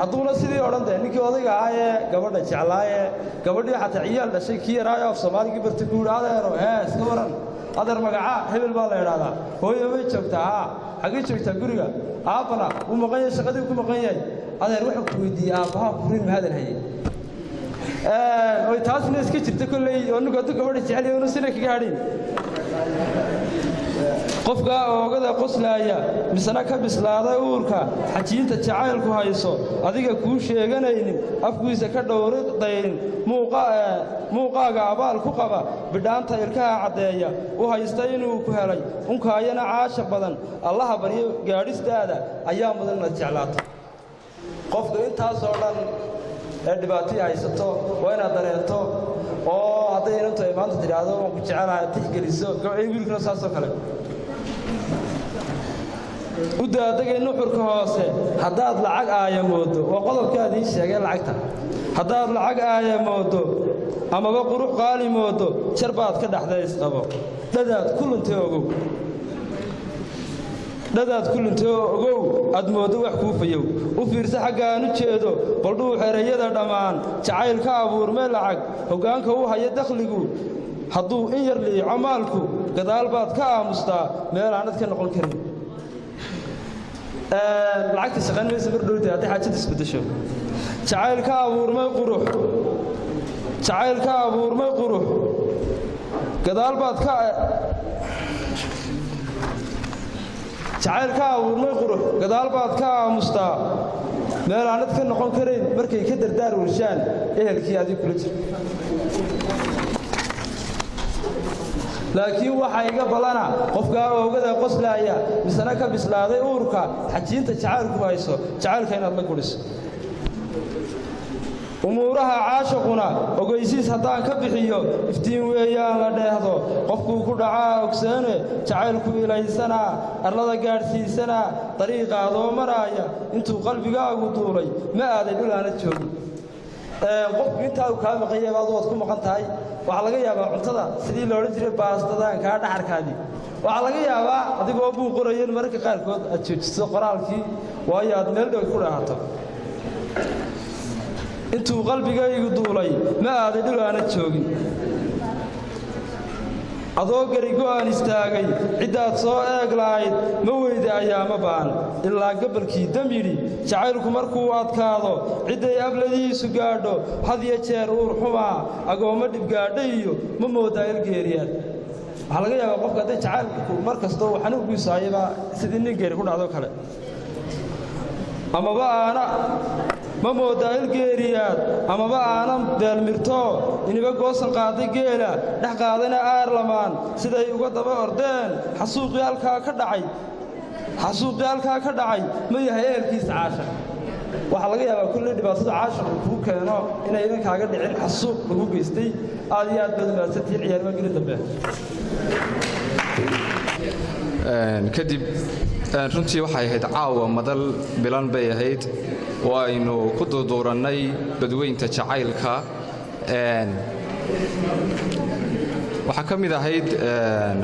hadduuna sidii odhan dee ninkii odayga ahaa ee gabadha jeclaaye gabadhii xataa ciyaal dhashay kii yaraayo af soomaaligii bartay ku yidhi adeero iska waran adeer magaca hebel baa la idhaahdaa hooyo may joogtaa haa xaggii joogtaa guriga aabbana wuu maqan yahay shaqadii ku maqan yahay adeer wuxuu ku weydiiyey aabbaha kurin mahadal hayay oy taasna iska jirta kolley oo ninku hadduu gabadha jecel yahay unu sina kaga hadhin qofka oogada qoslaaya misana ka bislaaday uurka xajiinta jacaylku hayso adiga kuu sheeganaynin afkiisa ka dhowri dayrin muuqaaga abaal ku qaba bidhaanta ilkaha caddeeya u haysta inuu ku helay unkaayana caasha badan allaha baryo gaadhistaada ayaa mudan inaad jeclaato qofka intaasoo dhan ee dhibaatay haysato waa inaad dareento oo hadday inantu ay maanta tidhaahdo waan ku jecelahay tixgeliso wiilkuna saasoo kale u daadegay nuxurka hoose haddaad lacag aaya moodo waa qodobkaadii sheegay lacagta haddaad lacag aaya moodo amaba qurux qaali moodo jar baad ka dhaxdays qabo dhadaad ku luntay ogow aad moodo wax kuu fayow u fiirsa xaggaan u jeedo baldhuu xerayada dhammaan jacayl ka abuurmay lacag hoggaanka u haya dakhligu hadduu in yar liico maalku gadaal baad ka aamustaa meel aanad ka noqon karin lacagta shaqayn maysa mar dhowtay hadday xaajada isbeddesho jacayl ka abuurmay qurux gadaal baad ka jacayl ka abuurmay qurux gadaal baad ka aamustaa meel aanad ka noqon karayn markay ka dardaar warshaan ehelkii adiga kula jira laakiin waxaa iga ballana qofkaa oogada qoslaaya misana ka bislaaday uurka xajiinta jacaylku hayso jacaylka inaad la gudhiso umuuraha caashaquna ogeysiis haddaan ka bixiyo iftiin weeyaan la dheehdo qofkuu ku dhacaa ogsaane jacaylku ilaysanaa arlada gaadhsiisanaa dariiqaadoo maraaya intuu qalbigaagu duulay ma aaday dhul aanad joogin qofku intaa uu kaa maqan yahay baad waad ku maqan tahay waxaa laga yaabaa cuntada sidii loodhan jiray baastadaan kaa dhaxarkaadii waxaa laga yaabaa adigoo buu qorayan mararka qaarkood aad joojiso qoraalkii waayo aad meel dhow ku dhahato intuu qalbigaygu duulay ma aaday dhul aanad joogin adoo garigo'an istaagay ciddaad soo eeg lahayd ma weyda ayaama ba'an ilaa gabalkii dam yidhi jacaylku markuu adkaado cidday abladiisu gaadho had iyo jeer uur xumaa agoommo dhibgaadha iyo ma moodaa ilgeeriyaad waxaa laga yaabaa qofka hadday jacaylku mar kastoo uu xanuunkiisu hayaba sidii nin geeri ku dhacdo kale amaba aana ma moodaa ilgeeriyaad amaba aanan beelmirto iniba goosan qaaday geela dhex qaadana aarlamaan siday uga daba ordeen xasuuqii halkaa ka dhacay ma yahay ehelkiisa caashaq waxaa laga yaabaa kulley dhibaatada caashaq uu kuu keeno inay idankaaga dhicin xasuuq lagu geystay aad iyo aad baad umaadsantihiin ciyaarima geli dambe kadib runtii waxay ahayd caawa madal bilan bay ahayd oo aynu ku duuduurannay badweynta jacaylka waxaa ka mid ahayd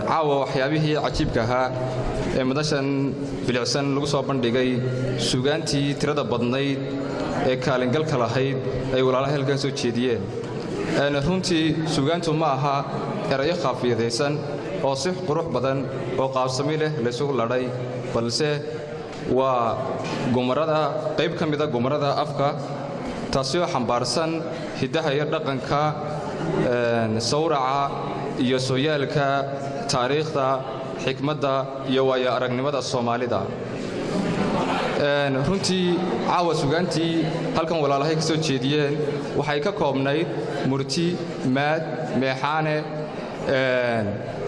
caawa waxyaabihii cajiibka ahaa ee madashan bilicsan lagu soo bandhigay suugaantii tirada badnayd ee kaalingalka lahayd ay walaalaha halkan soo jeediyeen runtii suugaantu ma aha erayo khaafiyadaysan oo si qurux badan oo qaabsami leh laysugu ladhay balse waa gumarada qayb ka mida gumarada afka taasi oo xambaarsan hiddaha iyo dhaqanka sawraca iyo sooyaalka taariikhda xikmadda iyo waayo aragnimada Soomaalida runtii caawa sugaantii halkan walaalahay ka soo jeediyeen waxay ka koobnayd murti maad meexaane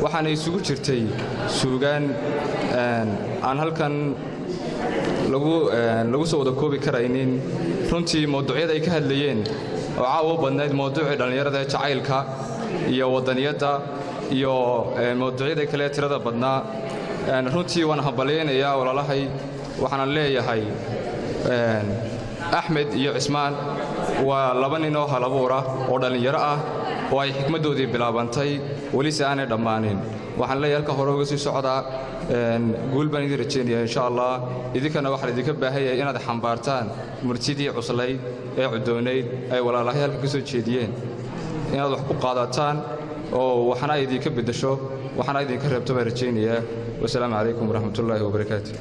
waxaana isugu jirtay suugaan aan halkan lagu soo wada koobi karaynin runtii mawduucyada ay ka hadlayeen oo caawa u badnayd mawduucii dhallinyarada ee jacaylka iyo wadaniyadda iyo mawduucyada kale tirada badnaa runtii waan hambalyaynayaa walaalahay waxaan leeyahay Axmed iyo Cismaan waa laba nin oo halabuura oo dhalinyaro ah oo ay xikmadoodii bilaabantay wali aanay dhammaanin waxaan leeyahay halka hore uga sii socdaa guul baan idin rajaynayaa insha Allah idinkana waxaan idinka baahanyahay inaad xambaartaan murtidii cuslayd ee cudoonayd ay walaalahay halka ka soo jeediyeen inaad wax ku qaadataan oo waxana idinka bedesho waxana idinka reebto baan rajaynayaa wassalaamu calaykum waraxmatullaahi wabarakaatuh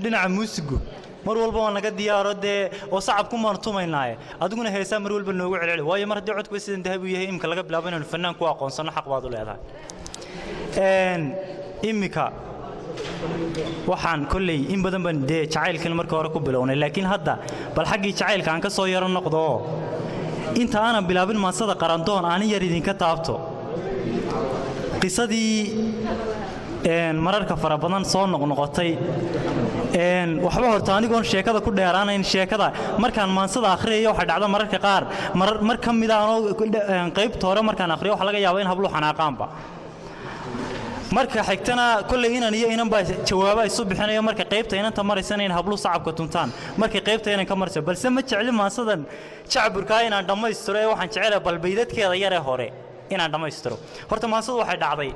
dhinaca muusigu mar walba waa naga diyaaro dee oo sacab ku maartumaynaaye adiguna heesaa mar walba noogu celceli waayo mar haddii codku sidan dahab u yahay imka laga bilaabo inaan fanaan ku aqoonsano xaq baad u leedahay imika waxaan kolley in badan baan dee jacaylkan marka hore ku bilownay laakiin hadda bal xaggii jacaylka aan ka soo yaro noqdo inta aanan bilaabin maasada qarandoon aan yar idinka taabto qisadii mararka fara badan soo noqnoqotay waxba horta anigoon sheekada ku dheeraanayn sheekada markaan maansada akhriyayo waxa dhacda mararka qaar mar ka mid ah qaybta hore markaan akhriyo waxa laga yaabaa in hablu xanaaqaanba marka xigtana kulay inaan iyo inan baa jawaabo isu bixinayo marka qaybta inanta maraysan in hablu sacabka tuntaan marka qaybta inan ka marayso balse ma jecli maansadan jacburka inaan dhameystiro ee waxaan jecelahay balbaydadkeeda yar ee hore inaan dhameystiro horta maansadu waxay dhacday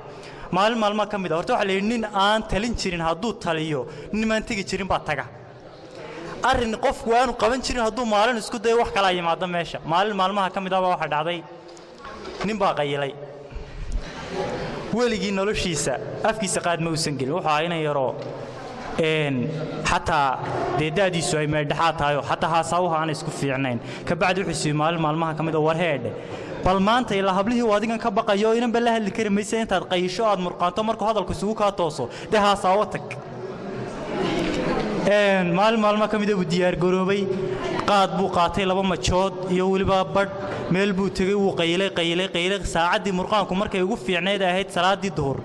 maalmo ka mid ah horta waxa la yidhi nin aan talin jirin hadduu taliyo nimaan tegi jirin baa taga arrin qofku aanu qaban jirin hadduu maalin isku dayo wax kala yimaado meesha maalmaha ka mid ah waxa dhacday nin baa qayilay weligii noloshiisa afkiisa qaad ma uusan gelin wuxuu ahaa inay yaro xataa deedaadiisu ay meedhaxaa tahayo xataa haasaawaha aan isku fiicnayn kabacdi wuxuu siiyey maalmaha ka mid ah war heedhe bal maanta ilaa hablihii adigan ka baqayo inanba la hadli kari maysa intaad qayisho aad murqaanto markuu hadalku isugu kaa tooso dee haasaawo tag maalmo ka mid ah buu diyaargaroobay qaad buu qaatay 2 majood iyo weliba badh meel buu tegey wuu qaylay saacaddii murqaanku markay ugu fiicnayd ahayd salaadii duhur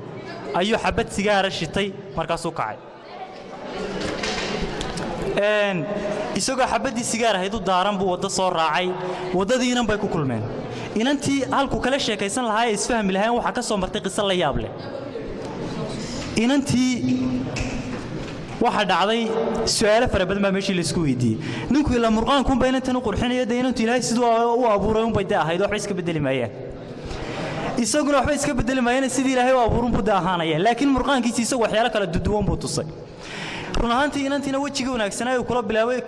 ayuu xabad sigaara shitay markaasuu kacay isagoo xabaddii sigaar ahayd u daaran buu waddo soo raacay waddadii inan bay ku kulmeen inantii halku kala sheekaysan lahaa ee isfahmi lahayn waxaa ka soo martay qiso la yaab leh inantii waxa dhacday su'aalo fara badan baa meeshii la isku weydiiyey ninku ilaa murqaanku baa inantan u qurxinaya inantu ilaahay sidoo u abuuray bay ahayd waxba iska bedeli maayeen isaguna waxba iska bedeli maayeen sidii ilaahay u abuuray buu ahaanaya laakiin murqaankiisa isagu waxyaalo kala duduwan buu tusay run ahaantii inantiina wejiga wanaagsanaa uu kula bilaabay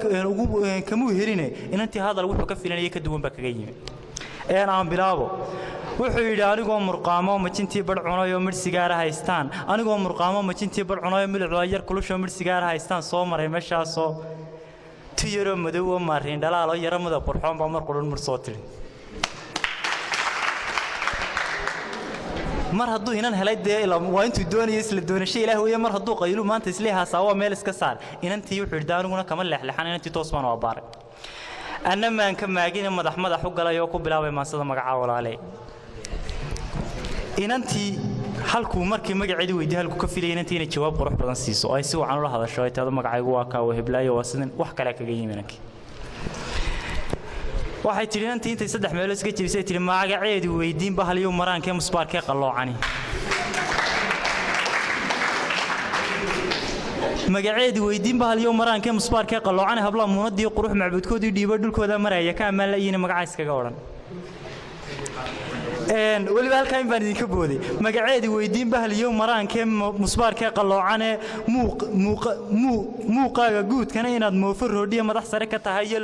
kamu heline inantii hadal wuxuu ka filanayay ka duwan baa kaga yimi aan bilaabo wuxuu yidhi anigoo murqaamo majintii badh cunayo midh sigaara haystaan anigoo murqaamo majintii badh cunayo milixda yar kulusho midh sigaara haystaan soo maray meeshaasoo tiyaro madow oo maariin dhalaalo yaro midab qurxoon baa mar qurun mur soo tiri mar hadduu inan helay dee waa intuu doonayay isla doonasho ilaahay weeye mar hadduu qaylu maanta isleeyahay waa meel iska saar inantii wuxuu yidhi aniguna kama leexleexan inantii toos baan u baaray anna maan ka maagin madax u galay oo ku bilaabay maasada magaca walaalay inantii halkuu markii magaceedii weydiiyay halkuu ka filayay inantii inay jawaab qurux badan siiso oo ay si wacan ula hadasho ay taado magacaygu waa ka heblaayo waa sidin wax kale kaga yimaanki waxay tiri inantii intay 3 meelood iska jibisay tiri magaceedii weydiin bahaliyo maraankee musbaarkee qalloocani magaceedii weydiin bahaliyo maraankee musbaarkee qalloocani habla muunadii qurux macbuudkoodii dhiibo dhulkooda maraya ka amaan la yiin magaca iskaga oran waliba halkaan baan idinka booday magaceedii weydiin bahaliyo maraankee musbaarkee qalloocane muuqaaga guudkana inaad moofo roodhiya madax sare ka tahay iyo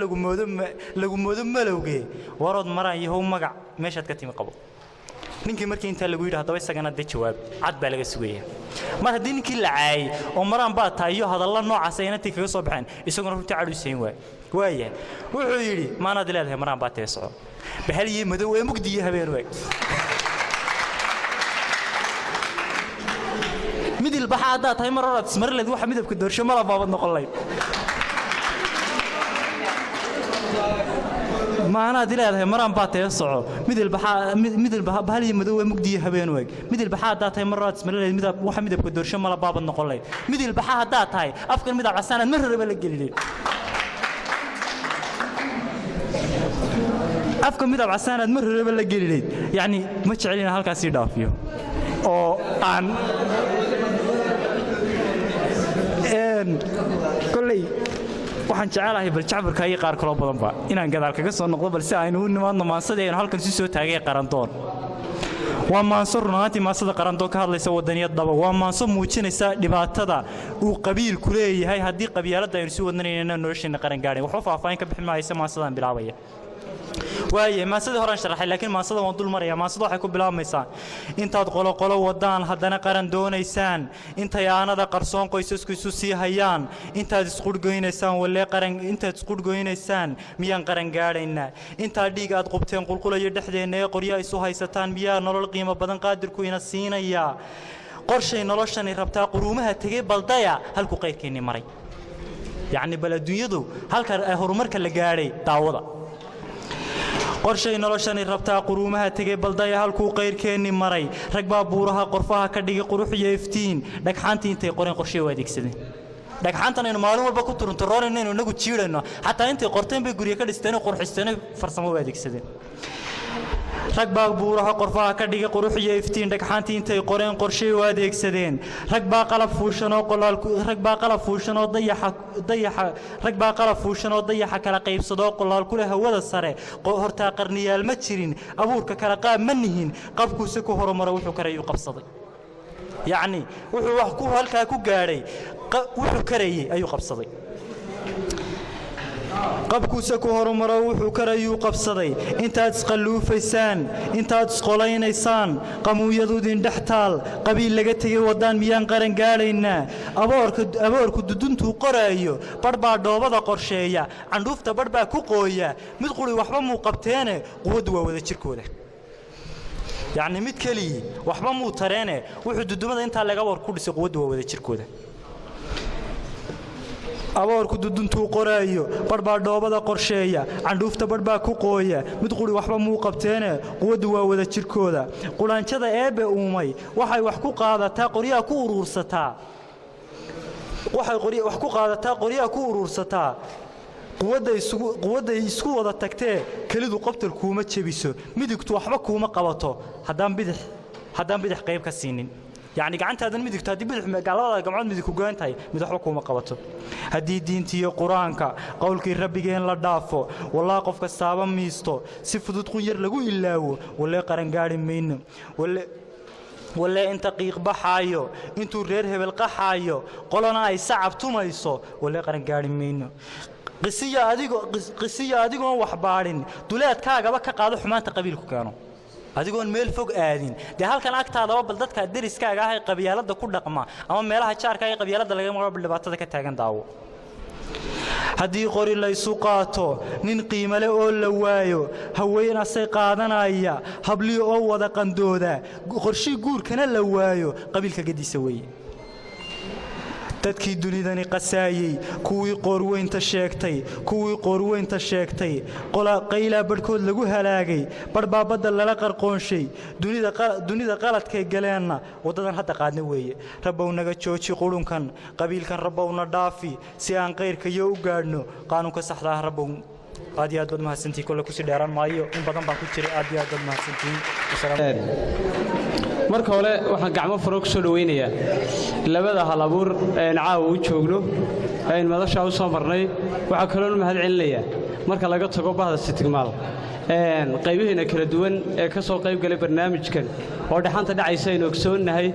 lagu moodo malowge warood maraan yahow magac meeshaad ka timi qabo ninkii markii inta lagu yiri hadaba isagana de jawaab cad baa laga sugaya mar hadii ninkii la caayay oo maraan baa taayo hadalla noocaas ay intii kaga soo baxeen isaguna runtii caduusayn waaya wuxuu yiri maana dileedahay maraan baa teeso bahaliye madow ee mugdiye habeen waag midil baxaada tahay mararad ismarleed waxa midabka doorsho mala baabad noqon lahayd maana dileedahay maraan baa teeso midil baxa bahaliye madow ee mugdiye habeen waag midil baxaada tahay mararad ismarleed midab waxa midabka doorsho mala baabad noqon lahayd midil baxaada tahay afkan midab casaan mar raba la geliyay afka midab casaanad mar raba la geliyay yani ma jecelina halkaas ii dhaafiyo oo aan kulay waxaan jecelahay bal jacburka ay qaar kala badan ba inaan gadaal kaga soo noqdo balse aynu u nimaadno maansadeen halkan si soo taagay qarandoon waa maanso runaantii maasada qarandoon ka hadlaysa wadaniyad daba waa maanso muujinaysa dhibaatada uu qabiilku leeyahay haddii qabyaaladda aynu si wadnanayna nolosheena qaran gaadhay wuxuu faahfaahin ka bixin maaysa maasadan bilaabaya waaye maasadii horaan sharaxay laakiin maasada waan dul maraya maasada waxay ku bilaabmaysaa intaad qolo wadaan haddana qaran doonaysaan intay aanada qarsoon qoysasku isu sii hayaan intaad isqudhgoynaysaan walee qaran intaad isqudhgoynaysaan miyaan qaran gaadhaynaa intaad dhiig aad qubteen qulqulayo dhexdeena ee qoryaa isu haysataan miyaa nolol qiimo badan qaadirku ina siinaya qorshay noloshani rabtaa quruumaha tegay baldaya halku qayrkeeni maray yacni bal adduunyadu halka horumarka la gaadhay daawada qorshay noloshani rabtaa quruumaha tegay baldaya halkuu qayrkeenni maray rag baa buuraha qorfaha ka dhigay qurux iyo iftiin dhagxaantii intay qoreen qorshay u adeegsadeen dhagxaantan aynu maalin walba ku turunturoonayno inuu inagu jiidhayno xataa intay qorteen bay guryo ka dhisteen oo qurxisteen farsamo u adeegsadeen rag baa buuraha qorfaha ka dhigay qurux iyo iftiin dhagxaantii intay qoreen qorshay u adeegsadeen rag baa qalab fuushan oo dayaxa kala qaybsadoo qolaal ku leh hawada sare hortaa qarniyaal ma jirin abuurka kala qaab ma nihin qabkuuse ku horumara wuxuu karayuu qabsaday yacni wuxuu wax ku halkaa ku gaadhay wuxuu karayey ayuu qabsaday qabkuuse ku horumaro wuxuu karayuu qabsaday intaad isqalluufaysaan intaad isqolaynaysaan qamuuyaduudin dhex taal qabiil laga tegay waddaan miyaan qaran gaadhaynaa aboorku duduntuu qoraayo badh baa dhoobada qorsheeya candhuufta badh baa ku qooya mid quri waxba muu qabteene quwaddu waa wada jirkooda yacni mid keligii waxba muu tareene wuxuu dudumada intaa laga war ku dhisay quwaddu waa wada jirkooda aboorku duduntuu qoraayo badh baa dhoobada qorsheeya candhuufta badh baa ku qooya mid quri waxba muu qabteene quwaddu waa wada jirkooda qulaanjada eebbe uumay waxay wax ku qaadataa qoryaha ku uruursataa quwadday isku wada tagtee kelidu qobtal kuuma jebiso midigtu waxba kuuma qabato haddaan bidix qayb ka siinin يعني قعنت هذا المدك هذه بدح قالوا جماعة مدك وجانت هاي مدحوكم مقبته هدي دينتي قرآنك قولك ربي جين لا دافو والله قفك الصعب ميستو سفدت خير لقوا إلا هو ولا قرن قارن منه ولا أنت قيق بحايو أنتو ريره بالقحايو قلنا أي صعب توميسو ولا قرن قارن منه قصية أديكو وحبارين دولات كاجا بك قادو حمان تقبيلكم كانوا adigoon meel fog aadin de halkan agtaada oo bal dadka deriskaaga ah ee qabyaalada ku dhaqma ama meelaha jaarka ay qabyaalada laga maro dhibaatada ka taagan daawo hadii qori la isu qaato nin qiimo leh oo la waayo haweenay asay qaadanaya habli oo wada qandooda qorshi guurkana la waayo qabiilka gadiisa weeye dadkii dunidani qasaayay kuwii qorweynta sheegtay qola qayla barkood lagu halaagay barbaabada lala qarqoonshay dunida qaladkay galeenna wadadan hadda qaadna weeye rabbow naga jooji qulunkan qabiilkan rabbowna dhaafi si aan qayrka iyo u gaadhno qaanuunka saxda ah rabbow aad iyo aad baad mahadsantihiin kole ku sii dheeraan maayo in badan baan ku jiray aad iyo aad baad mahadsantihiin marka hore waxaan gacmo faro ku soo dhaweynayaa labada hal abuur ee caawa u joogno ee madasha u soo marnay waxa kale oo mahad celinayaa marka laga tago bahda Sitigmaal qaybihiina kala duwan ee ka soo qayb galay barnaamijkan oo dhaxanta dhacaysa inuu ogsoonahay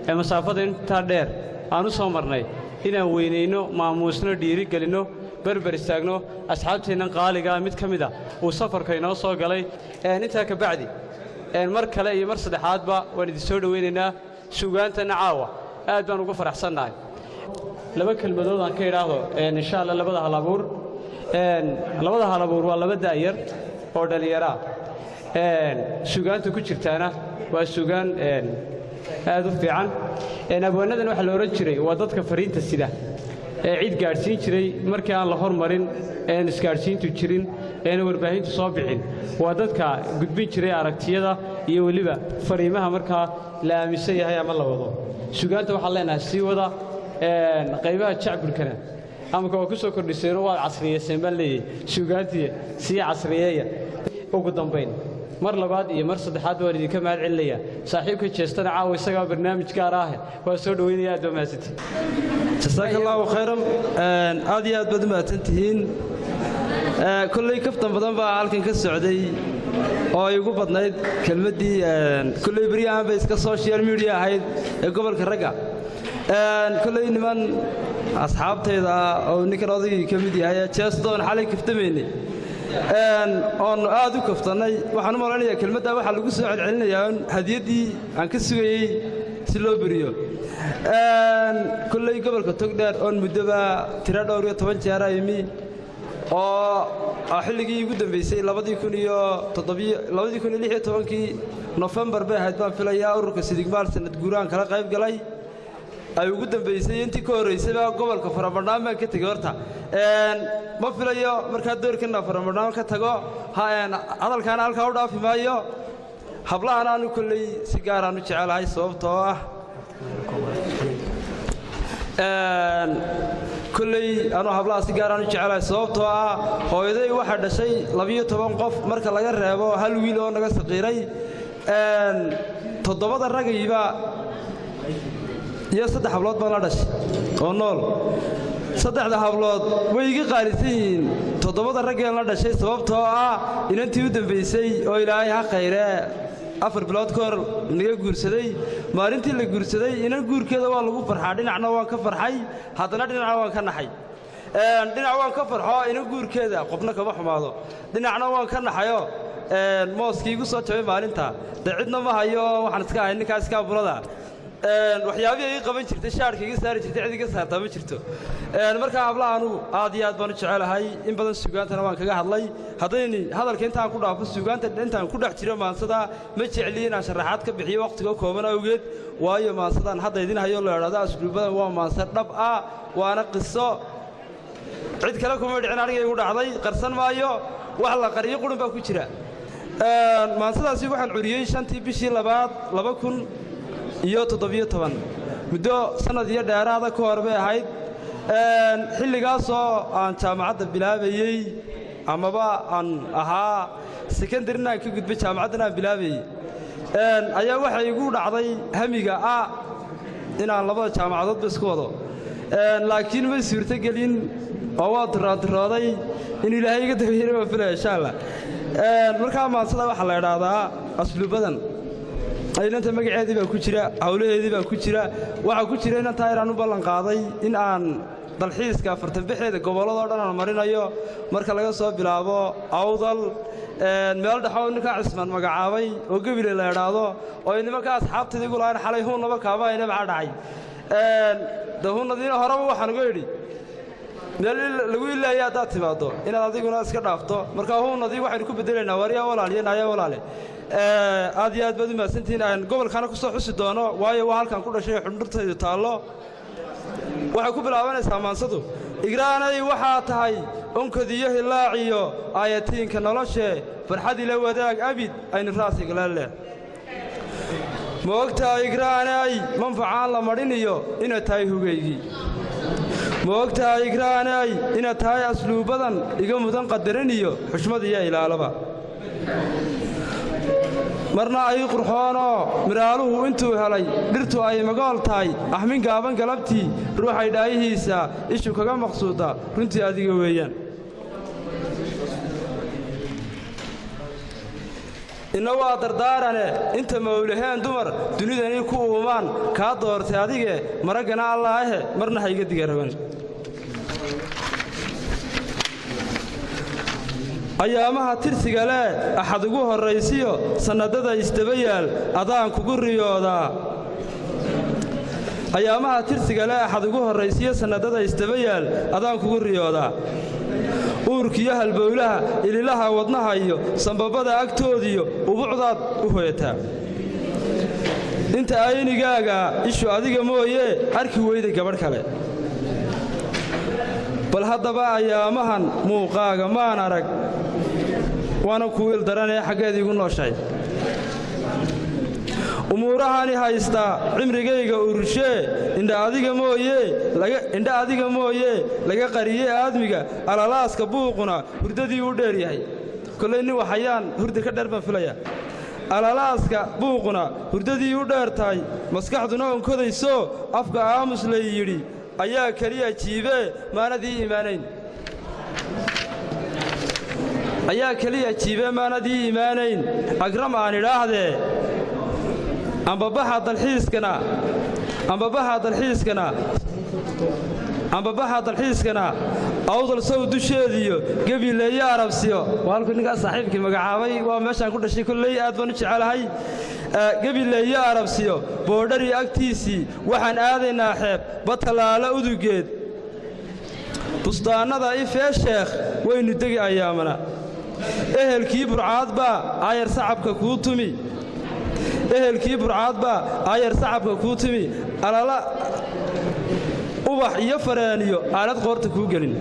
ee masaafada inta dheer aan u soo marnay inaan weyneyno maamuusno dhiiri galino barbar istaagno asxaabteena qaaliga mid kamida uu safarka inoo soo galay inta ka bacdi mar kale iyo mar saddexaadba waan idin soo dhaweynaynaa suugaantana caawa aad baan ugu faraxsanahay laba kelmadood aan ka iraahdo insha Allah labada halabuur waa laba daayar oo dhalinyaro suugaanta ku jirtaana waa suugaan aad u fiican abwanadan waxa la oran jiray waa dadka fariinta sida cid gaarsiin jiray markii aan la hormarin isgaarsiintu jirin warbaahintu soo bixin waa dadka gudbin jiray aragtiyada iyo waliba fariimaha markaa la aaminsan yahay ama la wado suugaanta waxaan leenahay sii wada qaybaha jacburkana ama ku soo kordhiseen waa casriyeyseen baan leeyahay suugaantii sii casriyeeya ugu dambeyn mar labaad iyo mar saddexaad waan idinka mahad celinayaa saaxiibka jeestana caawa isaga barnaamij gaar ah waa soo dhaweynayaa aad mahadsantihiin jazakallahu khayran aad iyo aad baad mahadsantihiin kullay kaftan badan baa halkan ka socday oo ay ugu badnayd kelmadii kullay bariyahan bay iska social media ahayd ee gobolka ragga kullay niman asxaabtayda oo ninkan odagii ka mid yahay jeestoon xalay kaftameynay oon aad u kaftanay waxaan u maleynayaa kelmadda waxaa lagu soo celcelinayaa hadiyadii aan ka sugayey si loo beriyo kullay gobolka togdheer oon muddoba tiro dhowr iyo 10 jeer aymi oo xilligii ugu dambeysay 2016 November bay ahayd baan filayaa ururka Sidigmaal sanad guuraan kala qayb galay ay ugu dambeysay intii ka horeysayba gobolka Faramardhaan baan ka tagay horta ma filayo marka doorkana Faramardhaan ka tago hadalkan halka u dhaafi maayo hablahan aanu kullay si gaar ah u jecelahay sababtoo ah kullay aanu hablaha si gaar ah u jecelahay sababtoo ah hooyaday waxa dhashay 12 qof marka laga reebo hal wiil oo naga saqiiray toddobada ragayba iyo 3 hablood baan la dhashay oo nool 3 hablood way iga qaalisan toddobada rag ee la dhashay sababtoo ah inantii u dambeysay oo Ilaahay ha khayre 4 bilood ka hor niga guursaday maalintii la guursaday inan guurkeeda waa lagu farxaa dhinacna waan ka farxay haddana dhinacna waan ka naxay dhinac waan ka farxo inan guurkeeda qofna kama xumaado dhinacna waan ka naxayo mooskii igu soo jabay maalinta cidna ma hayo waxaan iska ahay ninkaas ka bulada waxyaabihi ay qaban jirtay shaarka iga saari jirtay cid iga saartaa ma jirto marka hablahaanu aad iyo aad baan u jecelahay in badan suugaantana waan kaga hadlay haddayni hadalka intaan ku dhaafo suugaanta intaan ku dhex jiro maansada ma jecli inaan sharaxaad ka bixiyo waqtiga kooban awgeed waayo maansadaan hadda idin hayo la yiraahdo asluubadan waa maansa dhab ah waana qiso cid kale kuma dhicin aniga igu dhacday qarsan maayo wax la qariyo qurun baa ku jira maansadaasi waxaan curiyay 5tii bishii 2017 muddo sanad iyo dheeraad ka hor bay ahayd xilligaas oo aan jaamacadda bilaabayay amaba aan ahaa secondary-na ka gudbay jaamacadana aan bilaabayay ayaa waxa igu dhacday hamiga inaan labada jaamacadood isku wado laakiin ma suurto gelin oo waa diraadrooday in Ilaahay iga dabeeyay ma filay insha Allah marka maansada waxa la yiraahdaa asluubadan aynanta magaceedii baa ku jira hawlaheedii baa ku jira waxa ku jira inaan taayiraan u ballan qaaday in aan dalxiiska fartanbixeeda gobolada dhan aan marinayo marka laga soo bilaabo awdal meel dhaxo ninka Cismaan magacaabay oo gabile la yiraahdo oo nimanka asxaabtayda igu laan xalay huunaba kaaba inay baa dhacay dahuunadiina horeba waxaan uga yiri meel lagu ilaahay aad timaado inaad adiguna iska dhaafto marka huunadii waxaan ku bedelaynaa wariya walaaliyeenaya walaale aad iyo aad baad u maasantiin aan gobolkana ku soo xusi doono waayo waa halkan ku dhashay xundurtaydu taalo waxa ku bilaabanaysaa maansadu igraanay waxa tahay onkadiyo hilaaciyo aayatiinka noloshe farxad ila wadaag abid aynu raasiga leeyahay moogta igraanay manfacaan la marinayo ina tahay hugaygi moogta igraanay ina tahay asluubadan iga mudan qadaraniyo xushmad iyo ilaalaba marna ay qurxoono miraaluhu intuu helay dhirtu ay magaal tahay ahmin gaaban galabtii ruuxay dhaayihiisa ishu kaga maqsuuda runtii adiga weeyaan inna waa dardaarane inta mawlaheen dumar dunidani ku uumaan kaa doortay adige maragana allaahe marna hayga digaraban ayaamaha tirsiga leh axad ugu horraysiyo sannadada istabayaal adaan kugu riyoodaa ayaamaha tirsiga leh axad ugu horraysiyo sannadada istabayaal adaan kugu riyoodaa uurkiyo halbowlaha ililaha wadnaha iyo sambabada agtoodiyo ubucdaad u hoyataa inta aynigaaga ishu adiga mooye arki weyday gabadh kale bal haddaba ayaamahan muuqaaga maan arag waana ku wiil daranee xaggeedii igu nooshahay umuurahani haysta cimrigayga urushee indha adiga mooye laga qariyey aadmiga alalaaska buuquna hurdadii u dheer yahay kollay nin waxayaan hurda ka dheer baan filaya alalaaska buuquna hurdadii u dheer tahay maskaxduna onkodayso afka aamus lay yidhi ayaa keliya jiibee maanadii iimaanayn ayaa keliya jiibee maanadii iimaanayn agram aan idhaahdee ambabaxa dalxiiskana awdal sow dusheediyo gebileeyo arabsiyo waa halku ninkaas saaxiibkii magacaabay waa meeshaan ku dhashay kolley aad baan u jecelahay gebileeyo arabsiyo boodhari agtiisii waxaan aadaynaa xeeb batalaala udugeed bustaannada ifee sheekh waynu degi ayaamana ehelkii burcaad baa aayar sacabka kuu tumi ehelkii burcaadba ayar sacabka kuu timi alala ubax iyo faraaniyo aalad qoorta kuu gelin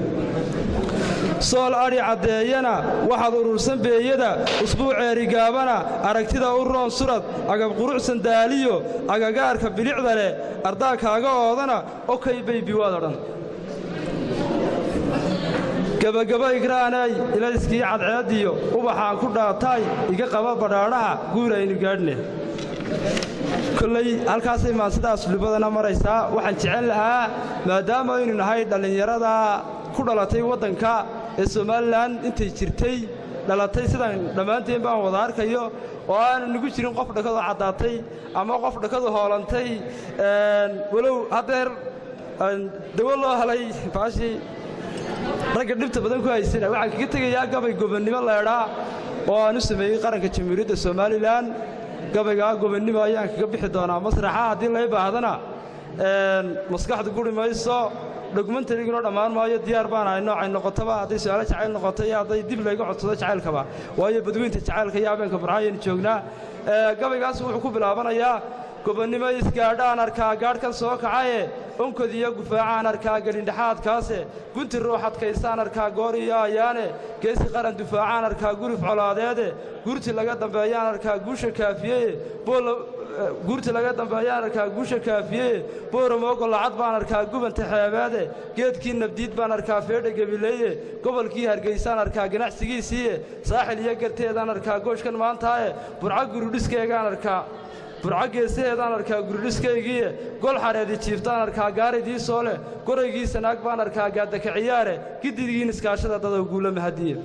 sool adhi caddeeyana waxaad urursan beeyada usbuuceeri gaabana aragtida u roon surad agab quruxsan daaliyo agagaarka bilicda leh ardaa kaaga oodana okay baybi waad odhan gabagaba igraanay ilayskii cadceediyo ubaxaan ku dhaataay iga qaba badhaadhaha guuraynu gaadhne kolley halkaasay maan sidaas libadana maraysaa waxaan jecel lahaa maadaama aynu nahay dhallinyarada ku dhalatay waddanka ee somalilan intay jirtay dhalatay sidaan dhammaanteen baan wada arkayo oo aanu nagu jirin qof dhakadu caddaatay ama qof dhakadu hoolantay walow haddeer dawo loo helay baashii ragga dhibta badan ku haysana waxaan kaga tegayaa gabay gobonnimo leedhaa oo aan u sameeyey qaranka jamhuuriyadda somalilan gabaygaa gobonnimo ayaan kaga bixi doonaa masraxa haddii lay baahdana maskaxdu guri mayso dokumentariguna dhammaan maayo diyaar baan ahay noocay noqotaba hadday su'aalo jacayl noqoto iyo hadday dib layga codsado jacaylkaba waayo badweynta jacaylka iyo habeenka burcayaynu joognaa gabaygaas wuxuu ku bilaabanayaa gobonnimo isgaadhaan arkaa gaadhkan soo kacaye onkod iyo gufaacaan arkaa gelindhexaadkaase gunti ruux adkaystaan arkaa goor iyo ayaane geesi qaran dufaacaan arkaa guruf colaadeede guurti laga dambeeyaan arkaa guusha kaafiyeye guurti laga dambeeyaan arkaa guusha kaafiyeye booromoogo lacad baan arkaa gubanta xeebeede geedkii nabdiid baan arkaa feedha gebileeye gobolkii hargaysaan arkaa ganacsigiisiiye saaxil iyo garteedaan arkaa gooshkan maantaaye burca gurudhiskeegaan arkaa burca geesaheedaan arkaa guridhiskaygiiye gol xareedi jiiftaan arkaa gaaridii soo leh goraygii sanaag baan arkaa gaadaka ciyaare giddigiin iskaashada dadow guula mahadiye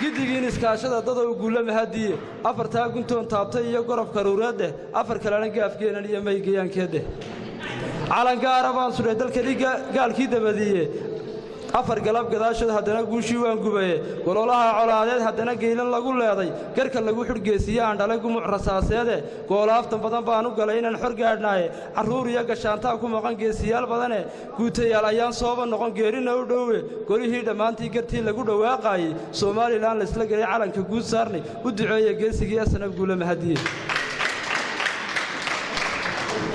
giddigiin iskaashada dadow guula mahadiye afartaa guntoon taabtay iyo gorob karuureeddeh afar kalena gaafgeenan iyo maygayaankeeddeh calangaara baan sudhay dalkani gaalkii dabadiiye afar galab gadaashood haddana guushii waan gubaye gololaha colaadeed haddana geylan lagu leeday garka lagu xudhgeesiye aan dhalay gumuc rasaaseede goolaaftan badan baan u galay inaan xor gaadhnaaye carruur iyo gashaantaa ku maqan geesiyaal badane guutayaal ayaan sooba noqon geerina u dhowe golihii dhammaantii gartii lagu dhawaaqaayey somalilan laysla gelay calanka guud saarnay u duceeya geesigii sanab guula mahadiye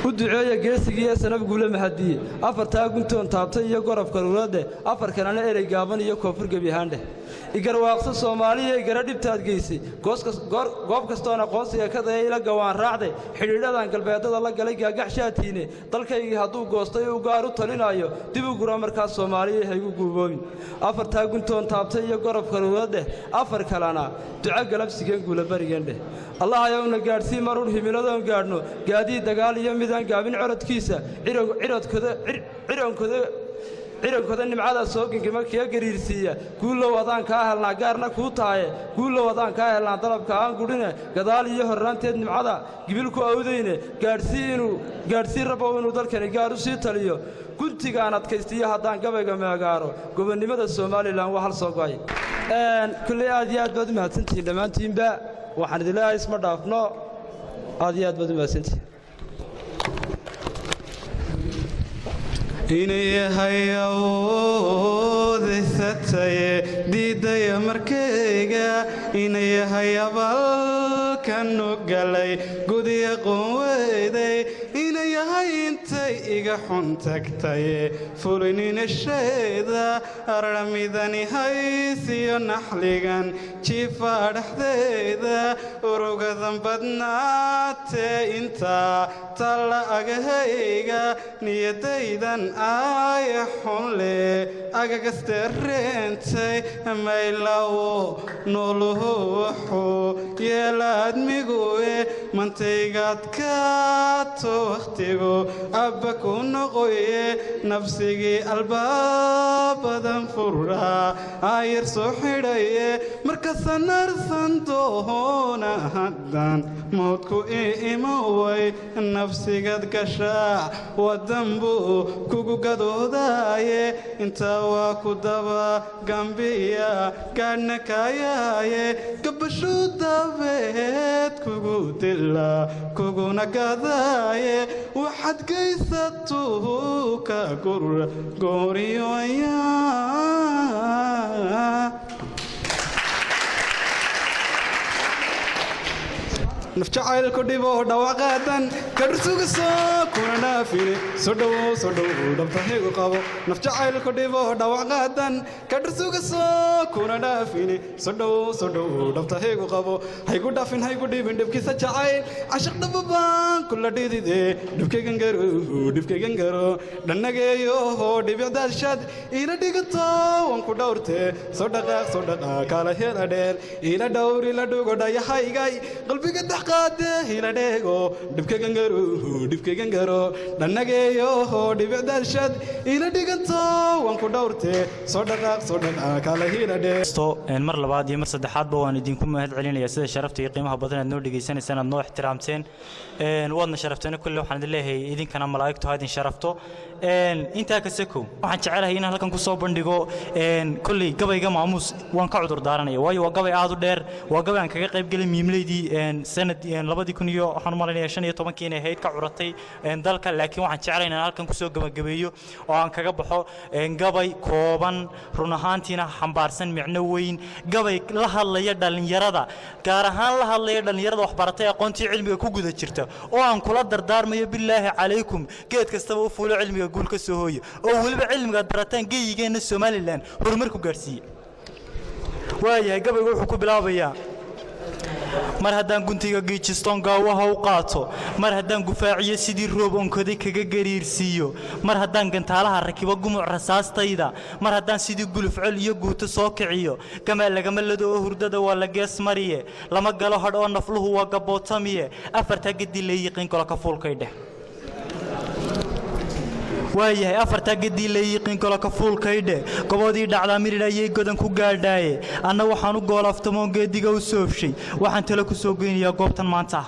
u duceeya geesigii sanab guula mahadiye afartaa guntoon taabtay iyo gorob karuuradeh afar kalena erey gaaban iyo koonfur gebiyahaandheh igarwaaqso soomaaliya igara dhibtaad geysay goob kastoon aqoonsiga ka daya ila gawaan raacday xidhiidhadan galbeedada la galay gaagaxshaatiine dalkaygii hadduu goostay uu gaar u talinaayo dib u gura markaas soomaaliya haygu guuboomin afartaa guntoon taabtay iyo gorob karuuradeh afar kalena duco galabsigeen guula barigeendheh allah ayowna gaadhsii marun himiladoon gaadhno gaadii dagaal iyo midaan gaabin corodkiisa cirankoda nimcada soo gengima kiga gariirsiiya guullow adaan kaa helnaa gaarna kuu taaye guullow adaan kaa helnaa dalabka aan gudhine gadaal iyo horraanteed nimcada gibilku awdayne gaadhsii rabbow inuu dalkani gaar u sii taliyo guntigaan adkaystiyo haddaan gabayga meegaaro gobonnimada somalilan waa hal soo go'ay kulley aad iyo aad baad u mahadsantihiin dhammaantiinba waxaan idin leeyahay isma dhaafno aad iyo aad baad u mahadsantihiin inayahay awoodisataye diidaya markayga inayahay abalkanu galay gudiya qoonweyday inayahay intay iga xun tagtaye fulininasheeda aramidani haysiyo naxligan jiifaa dhexdeeda urugadan badnaatee intaa talla agahayga niyadaydan aaya xunle agagastereentay maylawo nooluhu wuxuu yeelaadmiguwe mantaygaad kaato wakhtigu abba ku noqoye nafsigii albaabadan furraa aayar soo xidhaye markasa narsan doona haddaan mawdku ii imoway nafsigad gashaa wadanbuu kugu gadoodaaye intaa waa ku daba gambiya gaadhna kaayaaye gabashuu dabeed kugu dila kuguna gadaaye waxaad gaysatuu ka gura gooriyo ayaa nafjacayl ku dhibo dhawaqaadan kadhursugiso kuna dhaafine soo dhowow dhabtahigu qabo nafjacayl ku dhibo dhawaqaadan kadhursugiso kuna dhaafine soo dhowow dhabtahigu qabo haygu dhaafin haygu dhibin dhibkiisa jacayl cashaq dhababaan kula dhidide dhibkaygan garo dhannageeyo dhibicdaadshad iila dhigato waan ku dhowrte soo dhaqaaq kaala hela dheer iila dhowr ila dhugo dhayahaygay qalbiga dexqaade ila dheego dhibkaygan garo dhannageeyo dhibicdaadshad iila dhigato waan ku dhowrte soo dhaqaaq kaala hela dheer mar labaad iyo mar saddexaadba waan idinku mahad celinaya sida sharafta iyo qiimaha badan aad noo dhegaysanaysaan aad noo ixtiraamteen waadna sharafteen kulle waxaan idin leeyahay idinkana malaa'igtu ha idin sharafto intaa ka sakow waxaan jecelahay inaan halkan ku soo bandhigo kolley gabayga maamuus waan ka cudur daaranaya waayo waa gabay aad u dheer waa gabay aan kaga qayb galay miimleydii sanad 2000 waxaan u malaynayaa 15 inay ahayd ka curatay dalka laakiin waxaan jecelahay inaan halkan ku soo gabagabeeyo oo aan kaga baxo gabay kooban run ahaantiina xambaarsan micno weyn gabay la hadlaya dhalinyarada gaar ahaan la hadlaya dhalinyarada waxbaratay aqoontii cilmiga ku guda jirta oo aan kula dardaarmayo billaahi calaykum geed kastaba u fuulo cilmiga guul ka soo hooyo oo waliba cilmiga barataan geeyigeena Soomaaliland horumar ku gaarsiiyay waayahay gabaygu wuxuu ku bilaabayaa mar haddaan guntiga giijistoon gaawaha u qaato mar haddaan gufaaciyo sidii roob onkoday kaga gariirsiiyo mar haddaan gantaalaha rakibo gumuc rasaastayda mar haddaan sidii gulufcol iyo guuto soo kiciyo gamaa lagama lado oo hurdada waa la gees mariye lama galo hadh oo nafluhu waa gabootamiye afartaa gedi leeyiqiin kolo ka fuulkay dheh waayahay afartaa gedii la yiqiin kolo ka fuulkaydhe goboodii dhacdaa mirid ayay godan ku gaadhaaye anna waxaan u goolaftamoon geediga u soofshay waxaan talo ku soo geynayaa goobtan maanta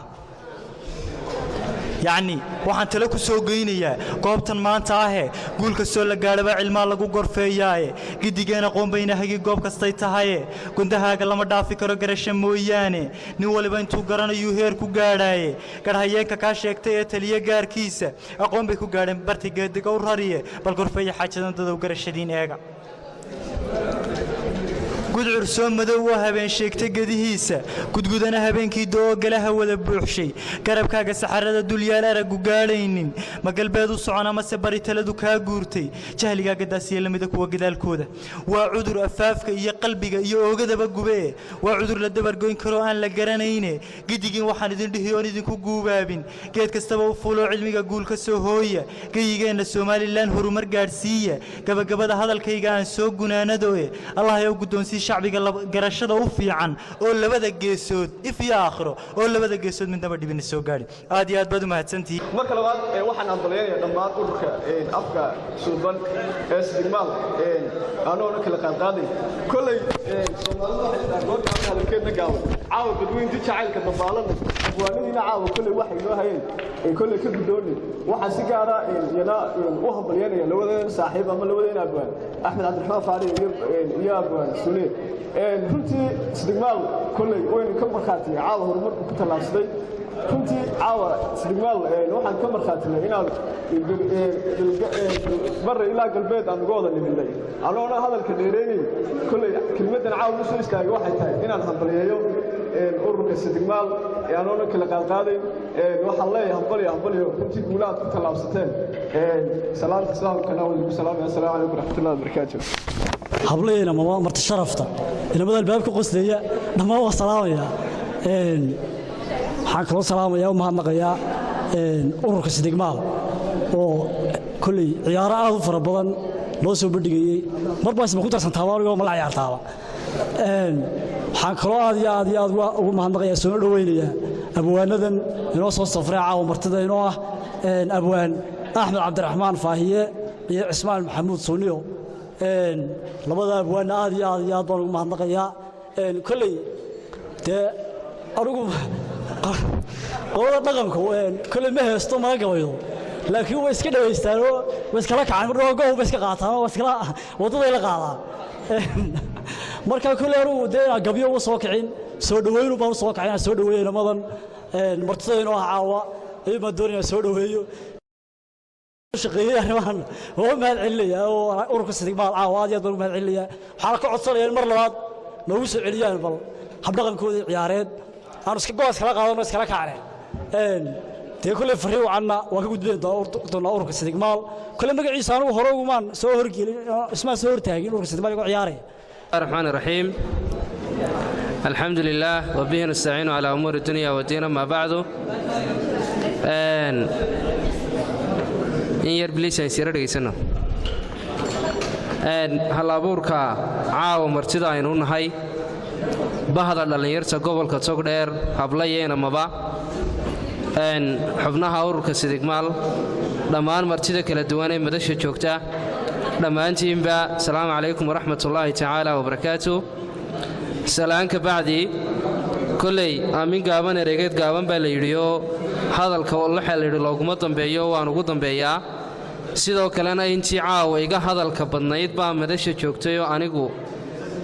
yacni waxaan talo ku soo geynayaa goobtan maanta ahee guul kastoo la gaadhaba cilmaa lagu gorfeeyaaye gidigeena qoombaynahagii goob kastay tahaye gundahaaga lama dhaafi karo garasho mooyaane nin waliba intuu garanayuu heer ku gaadhaaye garhayeenka kaa sheegtay ee taliya gaarkiisa aqoon bay ku gaadheen barti geediga u rariye bal gorfeeya xaajadan dadow garashadiin eega gudcur soo madow waa habeen sheegtay gedihiisa gudgudana habeenkii doo galaha wada buuxshay garabkaaga saxarada dulyaal aragu gaadhaynin ma galbeed u socon amase bari taladu kaa guurtay jahligaaga daasiya lamida kuwa gadaalkooda waa cudur afaafka iyo qalbiga iyo oogadaba gubee waa cudur la dabargoyn karo aan la garanayne gidigiin waxaan idin dhihi oon idinku guubaabin geed kastaba u fuulo cilmiga guul ka soo hooya geyigeenna Soomaaliland horumar gaadhsiiya gabagabada hadalkayga aan soo gunaanadoe allah ya guddoonsi shacbiga garashada u fiican oo labada geesood if iyo aakhiro oo labada geesood midnaba dhibina soo gaari aad iyo aad baad u mahadsantihiin marka labaad waxaan ambaleynayaa dhammaan ururka afka suuban ee istigmaal anoona kala qaadqaaday kolley Soomaalidu waxay dhahaan goorta hadalkeedna gaawan caawa dadweyntii jacaylka dabaalada afwaanadiina caawa kolley waxay noo hayeen kolley ka guddoonay waxaan si gaara yana u hambalyeynaya labadeen saaxiib ama labadeen abwaan Axmed Cabdiraxmaan Faari iyo abwaan Sule runtii istigmaal kolley weyn ka markhaatiyay caawa horumarku ku tallaabsaday runtii caawa istigmaal waxaan ka markhaatiyay inaad mar ilaa galbeed aan uga wada niminay anoona hadalka dheereeyay kolley kelmadan caawa u soo istaagay waxay tahay inaan hambalyeeyo ururka istigmaal anoona kala qaadqaaday waxaan leeyahay hambalyo runtii guulaha ku tallaabsateen salaanta islaamkana wuu salaamay assalaamu calaykum waraxmatullaahi wabarakaatuh hableena marti sharafta inamada albaabka qosleeya dhammaan waa salaamaya waxaan kaloo salaamaya u mahadnaqayaa ururka istigmaal oo kolley ciyaaro aad u fara badan loo soo bandhigayey marba isma ku darsan taabaan ma la ciyaartaaba waxaan kaloo aad iyo aad ugu mahadnaqayaa soo dhaweynaya abwaanadan inoo soo safray caawa martida inoo ah abwaan Axmed Cabdiraxmaan Faahiye iyo Cismaan Maxamuud Sooniyo labada abwaan aad iyo aad baan ugu mahadnaqayaa kolley dee anigu qolada dhaqanka kolley ma haysto ma gabaydo laakiin way iska dhaweystaan oo way iskala kacaan markaa goob bay iska qaataan oo iskala wadada la qaadaan marka kolley anigu dee gabyo uga soo kicin soo dhaweyn baan soo kacay soo dhaweeyay madan martida inoo caawa ay ma doonayaan soo dhaweeyo shaqeeyay arrimahan oo mahad celinaya oo ururka istigmaal caawa aad iyo aad baan mahad celinaya waxaan ka codsanayaa mar labaad noogu soo celiyaan bal habdhaqankooda ciyaareed aanu iska go'aas kala qaadano iskala kacnay dee kule fariin wacanna waa ka gudbin doonaa ururka Sidigmaal kule magaciisa anigu hore ugumaan soo horgelin isma soo hortaagin ururka Sidigmaal igu ciyaaraya الرحمن الرحيم الحمد لله وبه نستعين على أمور الدنيا والدين ما بعد إن يربليس ينسير رجسنا هلا بوركا عاو مرتدا ينون هاي بهذا اللي يرتقى قبل كتوقدر قبليين أما با حبناها أورك Sidigmaal dhamaan martida kala duwan ee madasha joogta dhamaantiinba salaamu calaykum waraxmatullaahi tacaala wabarakaatuh salaanka bacdi kulley aamin gaaban eregeed gaaban baa la yidhi oo hadalka waxa la yidhi looguma dambeeyo waan ugu dambeeyaa sidoo kalena intii caawa iga hadalka badnayd baa madasha joogtay oo anigu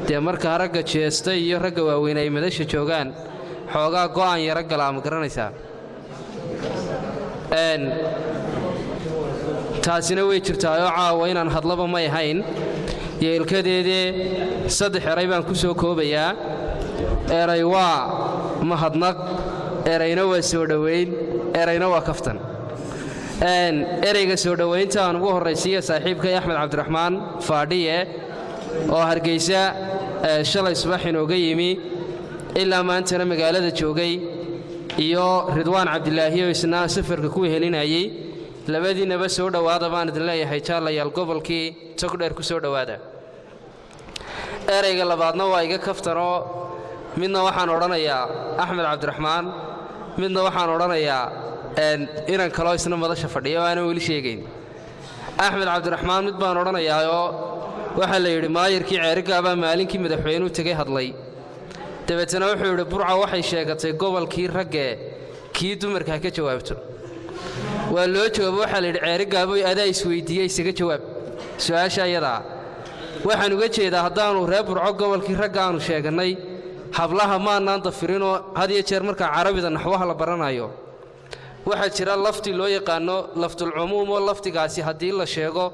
dee marka ragga jeestay iyo ragga waaweyn ay madasha joogaan xoogaa go'aan yara galaa ma garanaysaa taasina way jirtaa oo caawa inaan hadlaba may ahayn yeelkadeedee saddex eray baan ku soo koobayaa eray waa mahadnaq erayna waa soo dhoweyn erayna waa kaftan erayga soo dhoweynta aan ugu horraysiiya saaxiibkay Axmed Cabdiraxmaan Faadhiye oo Hargeysa shalay subax inooga yimi ilaa maantana magaalada joogay iyo Ridwaan Cabdilaahi oo isna safarka ku helinayay labadiinaba soo dhawaada baan idin leeyahay jaalayaal gobolkii Togdheer ku soo dhawaada erayga labaadna waa iga kaftano midna waxaan odhanayaa Axmed Cabdiraxmaan midna waxaan odhanayaa inaan kaloo isna madasha fadhiyo oo aanan weli sheegayn Axmed Cabdiraxmaan mid baan odhanayaa oo waxa la yidhi maayirkii ceerigaaba maalinkii madaxweynuhu tagay hadlay dabeetana wuxuu yidhi Burca waxay sheegatay gobolkii ragge kii dumarka ka jawaabto waa loo jawaabo waxa la yidhi ceerigaabo adaa isweydiiyay isaga jawaab su'aasha ayada waxaan uga jeedaa haddaanu reer Burco gobolkii ragga aanu sheeganay hablaha maanaan dafirinoo had iyo jeer marka carabida naxwaha la baranayo waxa jira lafti loo yaqaano laftul umuum oo laftigaasi haddii la sheego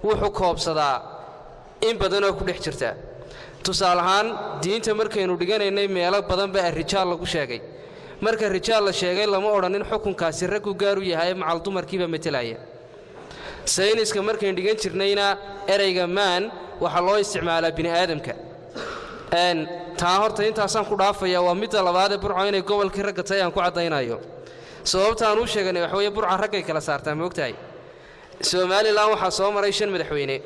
wuxuu koobsadaa in badan oo ku dhex jirta tusaale ahaan diinta markaynu dhiganaynay meelo badan baa rijaal lagu sheegay marka rijaal la sheegay lama odhanin xukunkaasi raggu gaar u yahay macal dumarkiiba metelaya sayniska markaynu dhigan jirnayna erayga maan waxa loo isticmaalaa bini aadamka taa horta intaasaan ku dhaafaya waa midda labaad ee Burco inay gobolkii ragga tahay aan ku caddaynayo sababta aan u sheeganay waxa weeye Burca raggay kala saartaa ma ogtahay Soomaaliland waxaa soo maray 5 madaxweyne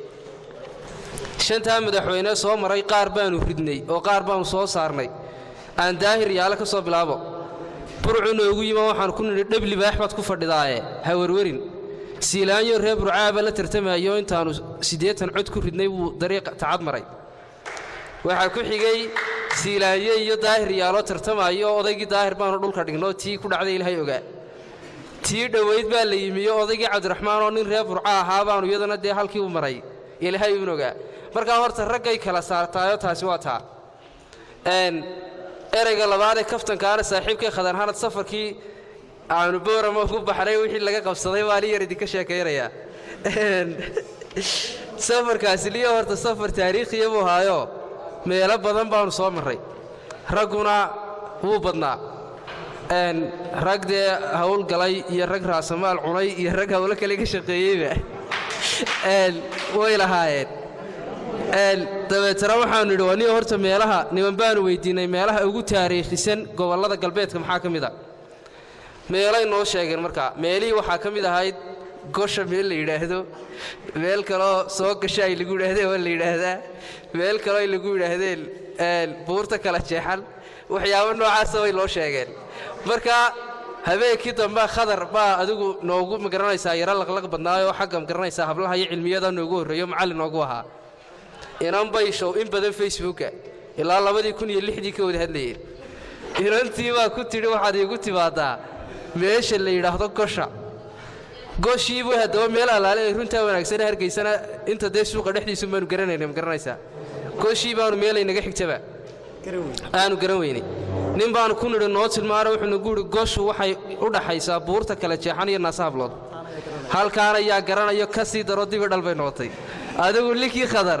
shantaa madaxweyne soo maray qaar baanu ridnay oo qaar baanu soo saarnay aan daahir yaala ka soo bilaabo Burcu noogu yima waxaan ku nidhi dhabli baax baad ku fadhidaaye ha warwarin siilaanyo reer Burcaaba la tartamayo intaanu 80 cod ku ridnay wuu dariiq tacad maray waxa ku xigay siilaanyo iyo daahir yaalo tartamayo odaygii daahir baanu dhulka dhigno tii ku dhacday Ilaahay ogaa tii dhaweyd baa la yimiyo odaygii Cabdiraxmaan oo nin reer Burca ahaa baanu iyadana dee halkii u maray Ilaahay uu ogaa marka horta raggay kala saartaayo taasi waa taa erayga labaad ee kaftankaana saaxiibkay Khadar Hanad safarkii aanu boorama ugu baxnay wixii laga qabsaday waa yar idinka sheekeynaya safarkaasi liyo horta safar taariikhi ah buu haayo meelo badan baanu soo maray ragguna wuu badnaa rag dee hawl galay iyo rag raasamaal cunay iyo rag hawlo kale ka shaqeeyeyba way lahaayeen dabeetana waxaanu nidhi waa niyo horta meelaha niman baanu weydiinay meelaha ugu taariikhisan gobollada galbeedka maxaa ka mid a meelay noo sheegeen markaa meelihii waxaa ka mid ahayd gosha meel la yidhaahdo meel kaloo soo gasha ay lagu yidhaahdeen waa la yidhaahdaa meel kaloo ay lagu yidhaahdeen buurta kala jeexan waxyaabo noocaasa way loo sheegeen marka habeenkii dambe Khadar baa adigu noogu magaranaysaa yara laqlaq badnaayo xagga magaranaysaa hablaha iyo cilmiyada noogu horreeyo macallin noogu ahaa inaan bayshow in badan Facebooka ilaa 2006 ka wada hadlayeen inantii baa ku tidhi waxaad igu timaadaa meesha la yidhaahdo gosha goshii buu hadaba meel alaale runta wanaagsan Hargeysana inta dee suuqa dhexdiisu maanu garanaynay ma garanaysaa goshii baanu meel ay naga xigtaba aanu garan weynay nin baan ku nidhi noo tilmaano wuxuu nagu yidhi goshu waxay u dhaxaysaa buurta kala jeexan iyo Naasaablood halkaan ayaa garanayo ka sii daro dibi dhal bay noqotay adigu linkii Khadar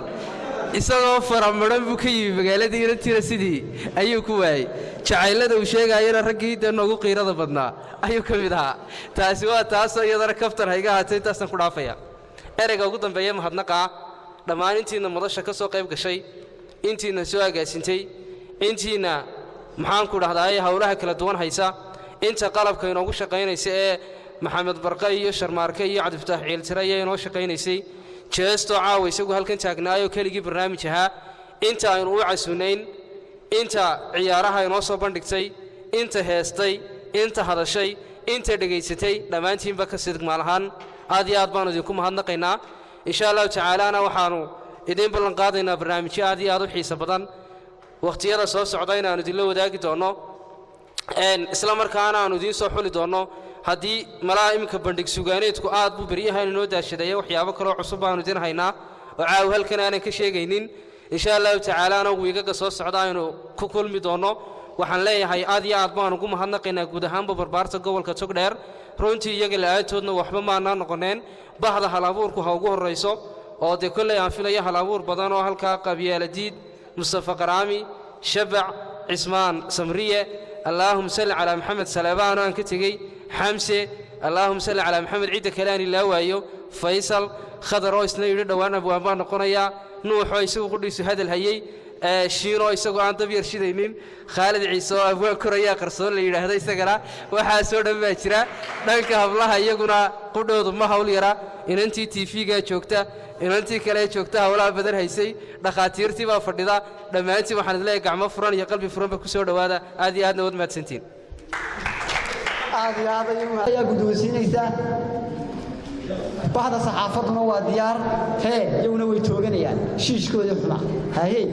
isagoo faramaran buu ka yimi magaaladii inantiina sidii ayuu ku waayey jacaylada uu sheegayana raggii dee noogu qiirada badnaa ayuu ka mid ahaa taasi waa taasoo iyadana kaftan hayga ahaatay intaasaan ku dhaafaya ereyga ugu dambeeya mahadnaqa dhammaan intiina madasha ka soo qayb gashay intiina soo agaasintay intiina maxaan ku dhahdaa hawlaha kala duwan haysa inta qalabka inoogu shaqaynaysa ee maxamed barqa iyo sharmaarke iyo cabdifataax ciiltire ayaa inoo shaqaynaysay jeesto caawa isagu halkan taagnaayo keligii barnaamij ahaa inta aynu u casuunayn inta ciyaaraha inoo soo bandhigtay inta heestay inta hadashay inta dhegaysatay dhammaantiinba ka sidgmaal ahaan aad iyo aad baanu idinku mahadnaqaynaa insha allahu tacaalaana waxaanu idiin ballan qaadaynaa barnaamijyo aad iyo aad u xiiso badan wakhtiyada soo socda inaanu idinla wadaagi doonno isla markaana aanu idiin soo xuli doonno haddii malaha iminka bandhig sugaaneedku aad buu beryahan inoo daashadeeya waxyaabo kaloo cusub baanu idin haynaa oo caaw halkan aanan ka sheegaynin insha allahu tacaalaana wiigaga soo socda aynu ku kulmi doonno waxaan leeyahay aad iyo aad baan ugu mahadnaqaynaa guud ahaanba barbaarta gobolka togdheer runtii iyaga la'aantoodna waxba maanaa noqoneen bahda halabuurku ha ugu horrayso oo dee kolley aan filaya halabuur badan oo halkaa qabyaaladiid mustafa qaraami shabac cismaan samriye allaahuma salli calaa maxamed saleebaan oo aan ka tegey xamse allaahuma salli calaa maxamed cidda kale aan ilaa waayo faysal khadar oo isna yidhi dhowaan abwaan baan noqonayaa nuuxoo isagu qudhiisu hadal hayey shiinoo isagoo aan dab yar shidaynin khaalid ciise oo abwaan korayaa qarsoon la yidhaahdo isagana waxaasoo dhan baa jira dhanka hablaha iyaguna qudhoodu ma hawl yara inantii tiifigaa joogta inantii kale joogta hawlaha badan haysay dhakhaatiirtii baa fadhida dhammaantiin waxaan idin leeyahay gacmo furan iyo qalbi furanba ku soo dhowaada aad iyo aadna wad mahadsantiin aad iyo aad ayaa guddoonsiinaysaa bahda saxaafadduna waa diyaar hee iyaguna way tooganayaan shiishkoodii xuna hayey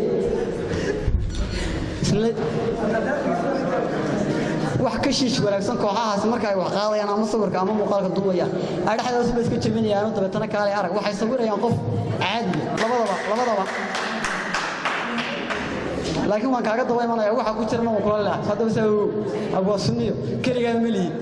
wax ka shiish wanaagsan kooxahaasi marka ay wax qaadayaan ama sawirka ama muuqaalka duubayaan ay dhexdooda bay iska jabinayaanoo dabeetana kaalay arag waxay sawirayaan qof caadi labadaba laakiin waan kaaga daba imanaya waxa ku jirana waan kula leeyahay haddaba saa abwaa sunniyo keligaa ma lihin